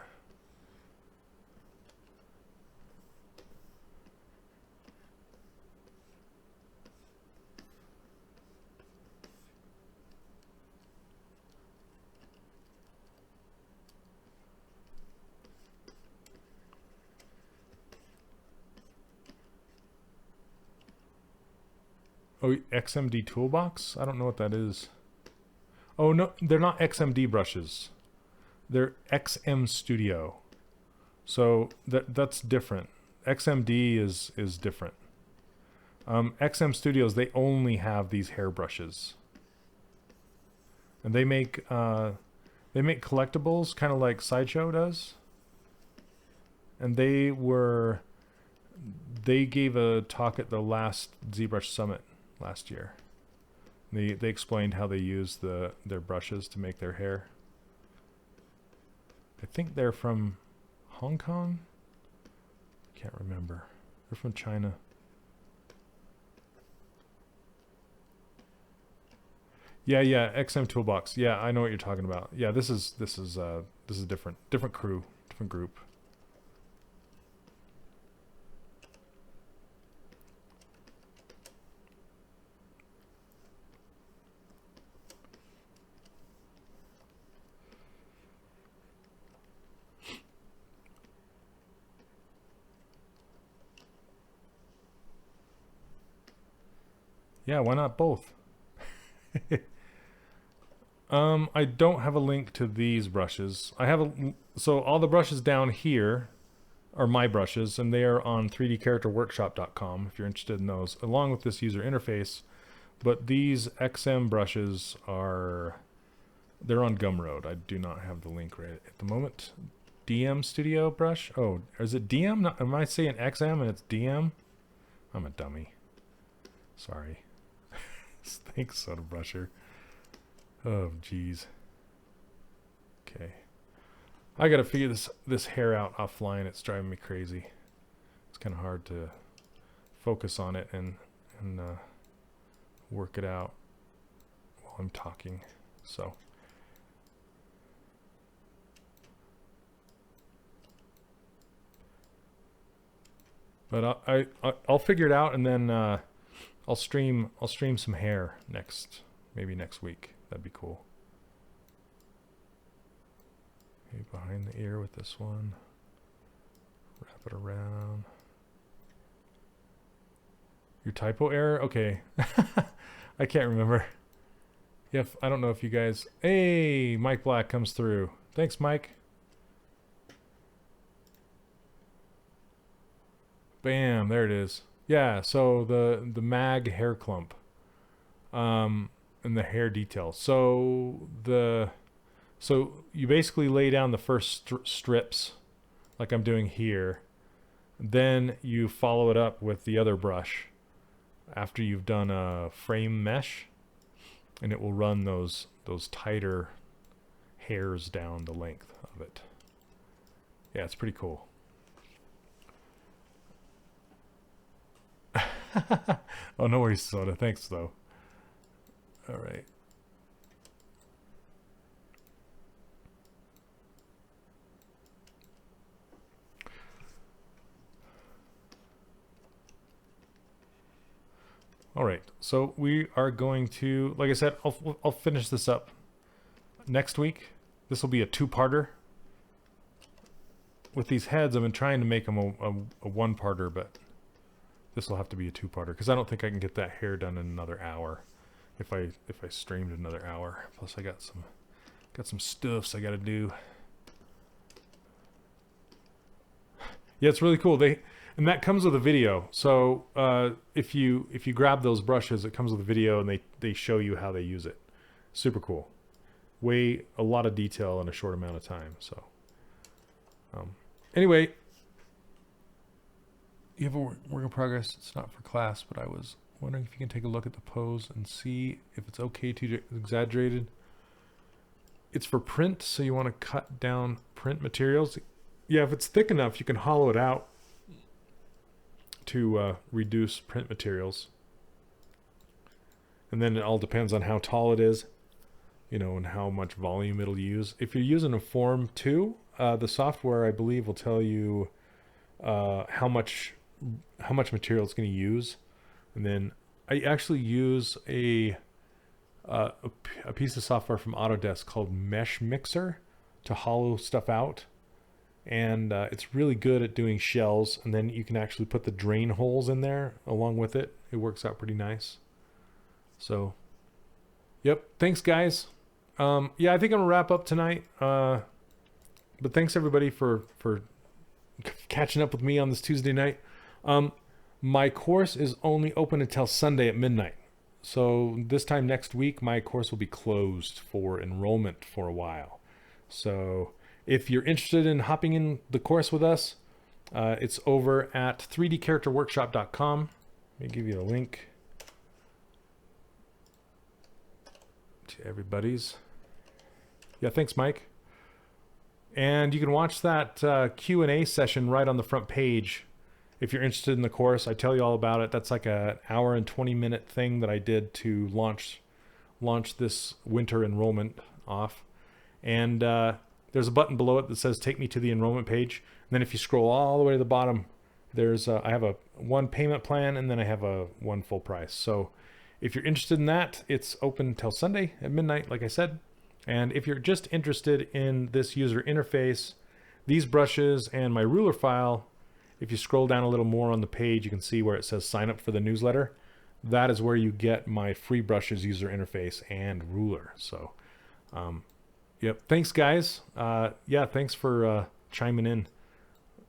Oh, XMD Toolbox? I don't know what that is. Oh, no, they're not XMD brushes. They're XM Studio. So that's different. XMD is different. XM Studios, they only have these hair brushes. And they make collectibles, kind of like Sideshow does. And they gave a talk at the last ZBrush Summit last year. They explained how they use their brushes to make their hair. I think they're from Hong Kong. Can't remember. They're from China. Yeah, XM Toolbox. Yeah, I know what you're talking about. Yeah, this is different crew, different group. Yeah, why not both? I don't have a link to these brushes. So all the brushes down here are my brushes, and they are on 3dcharacterworkshop.com if you're interested in those, along with this user interface. But these XM brushes they're on Gumroad. I do not have the link right at the moment. DM Studio brush? Oh, is it DM? Am I saying XM and it's DM? I'm a dummy. Sorry. Thanks, Soda Brusher. Oh, jeez. Okay. I gotta figure this hair out offline. It's driving me crazy. It's kind of hard to focus on it and work it out while I'm talking. So. But I'll figure it out, and then I'll stream some hair maybe next week. That'd be cool. Maybe behind the ear with this one. Wrap it around. Your typo error? Okay. I can't remember. Yeah, I don't know if you guys... Hey, Mike Black comes through. Thanks, Mike. Bam, there it is. Yeah, so the mag hair clump, and the hair detail. So you basically lay down the first strips, like I'm doing here. Then you follow it up with the other brush after you've done a frame mesh, and it will run those tighter hairs down the length of it. Yeah, it's pretty cool. Oh, no worries, Soda. Thanks, though. All right. All right. So we are going to, like I said, I'll finish this up next week. This will be a two-parter. With these heads, I've been trying to make them a one-parter, but this will have to be a two-parter because I don't think I can get that hair done in another hour. If I streamed another hour. Plus, I got some stuffs I got to do. Yeah, it's really cool. And that comes with a video. So if you grab those brushes, it comes with a video, and they show you how they use it. Super cool. A lot of detail in a short amount of time. So anyway, you have a work in progress. It's not for class, but I was wondering if you can take a look at the pose and see if it's okay to exaggerated. It's for print, so you want to cut down print materials. Yeah, if it's thick enough, you can hollow it out to reduce print materials. And then it all depends on how tall it is, and how much volume it'll use. If you're using a Form 2, the software, I believe, will tell you how much material it's going to use. And then I actually use a piece of software from Autodesk called Mesh Mixer to hollow stuff out. And it's really good at doing shells, and then you can actually put the drain holes in there along with it. It works out pretty nice. So, yep. Thanks, guys. Yeah, I think I'm gonna wrap up tonight. But thanks everybody for catching up with me on this Tuesday night. My course is only open until Sunday at midnight. So this time next week, my course will be closed for enrollment for a while. So if you're interested in hopping in the course with us, it's over at 3dcharacterworkshop.com. Let me give you a link to everybody's. Yeah, thanks, Mike. And you can watch that Q&A session right on the front page. If you're interested in the course, I tell you all about it. That's like an hour and 20-minute thing that I did to launch this winter enrollment off. And there's a button below it that says take me to the enrollment page. And then if you scroll all the way to the bottom, there's I have a one payment plan, and then I have a one full price. So if you're interested in that, it's open till Sunday at midnight, like I said. And if you're just interested in this user interface, these brushes, and my ruler file, if you scroll down a little more on the page, you can see where it says sign up for the newsletter. That is where you get my free brushes user interface and ruler. So, yep. Thanks, guys. Yeah, thanks for chiming in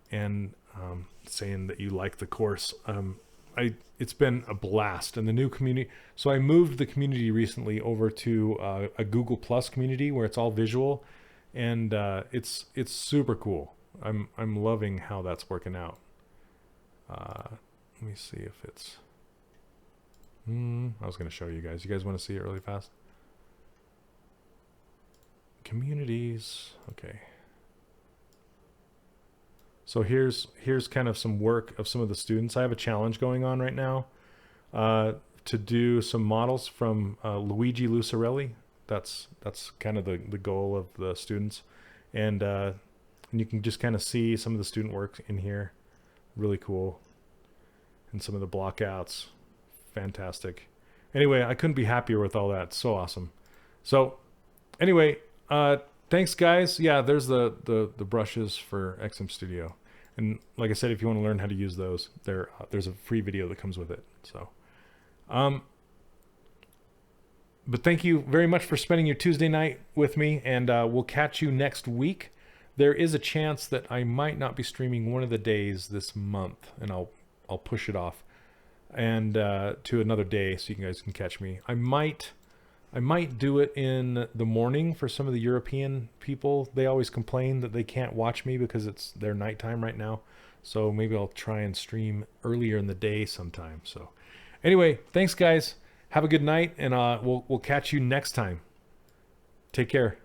and saying that you like the course. It's been a blast, and the new community. So I moved the community recently over to a Google Plus community where it's all visual, and it's super cool. I'm loving how that's working out. Let me see if it's. I was going to show you guys. You guys want to see it really fast? Communities. Okay. So here's kind of some work of some of the students. I have a challenge going on right now to do some models from Luigi Lucarelli. That's kind of the goal of the students, and you can just kind of see some of the student work in here. Really cool. And some of the blockouts. Fantastic. Anyway, I couldn't be happier with all that. So awesome. So anyway, thanks, guys. Yeah, there's the brushes for XM Studio. And like I said, if you want to learn how to use those, there's a free video that comes with it. So, but thank you very much for spending your Tuesday night with me, and we'll catch you next week. There is a chance that I might not be streaming one of the days this month, and I'll I'll push it off and to another day so you guys can catch me. I might do it in the morning for some of the European people. They always complain that they can't watch me because it's their nighttime right now. So maybe I'll try and stream earlier in the day sometime. So anyway, thanks guys. Have a good night, and we'll catch you next time. Take care.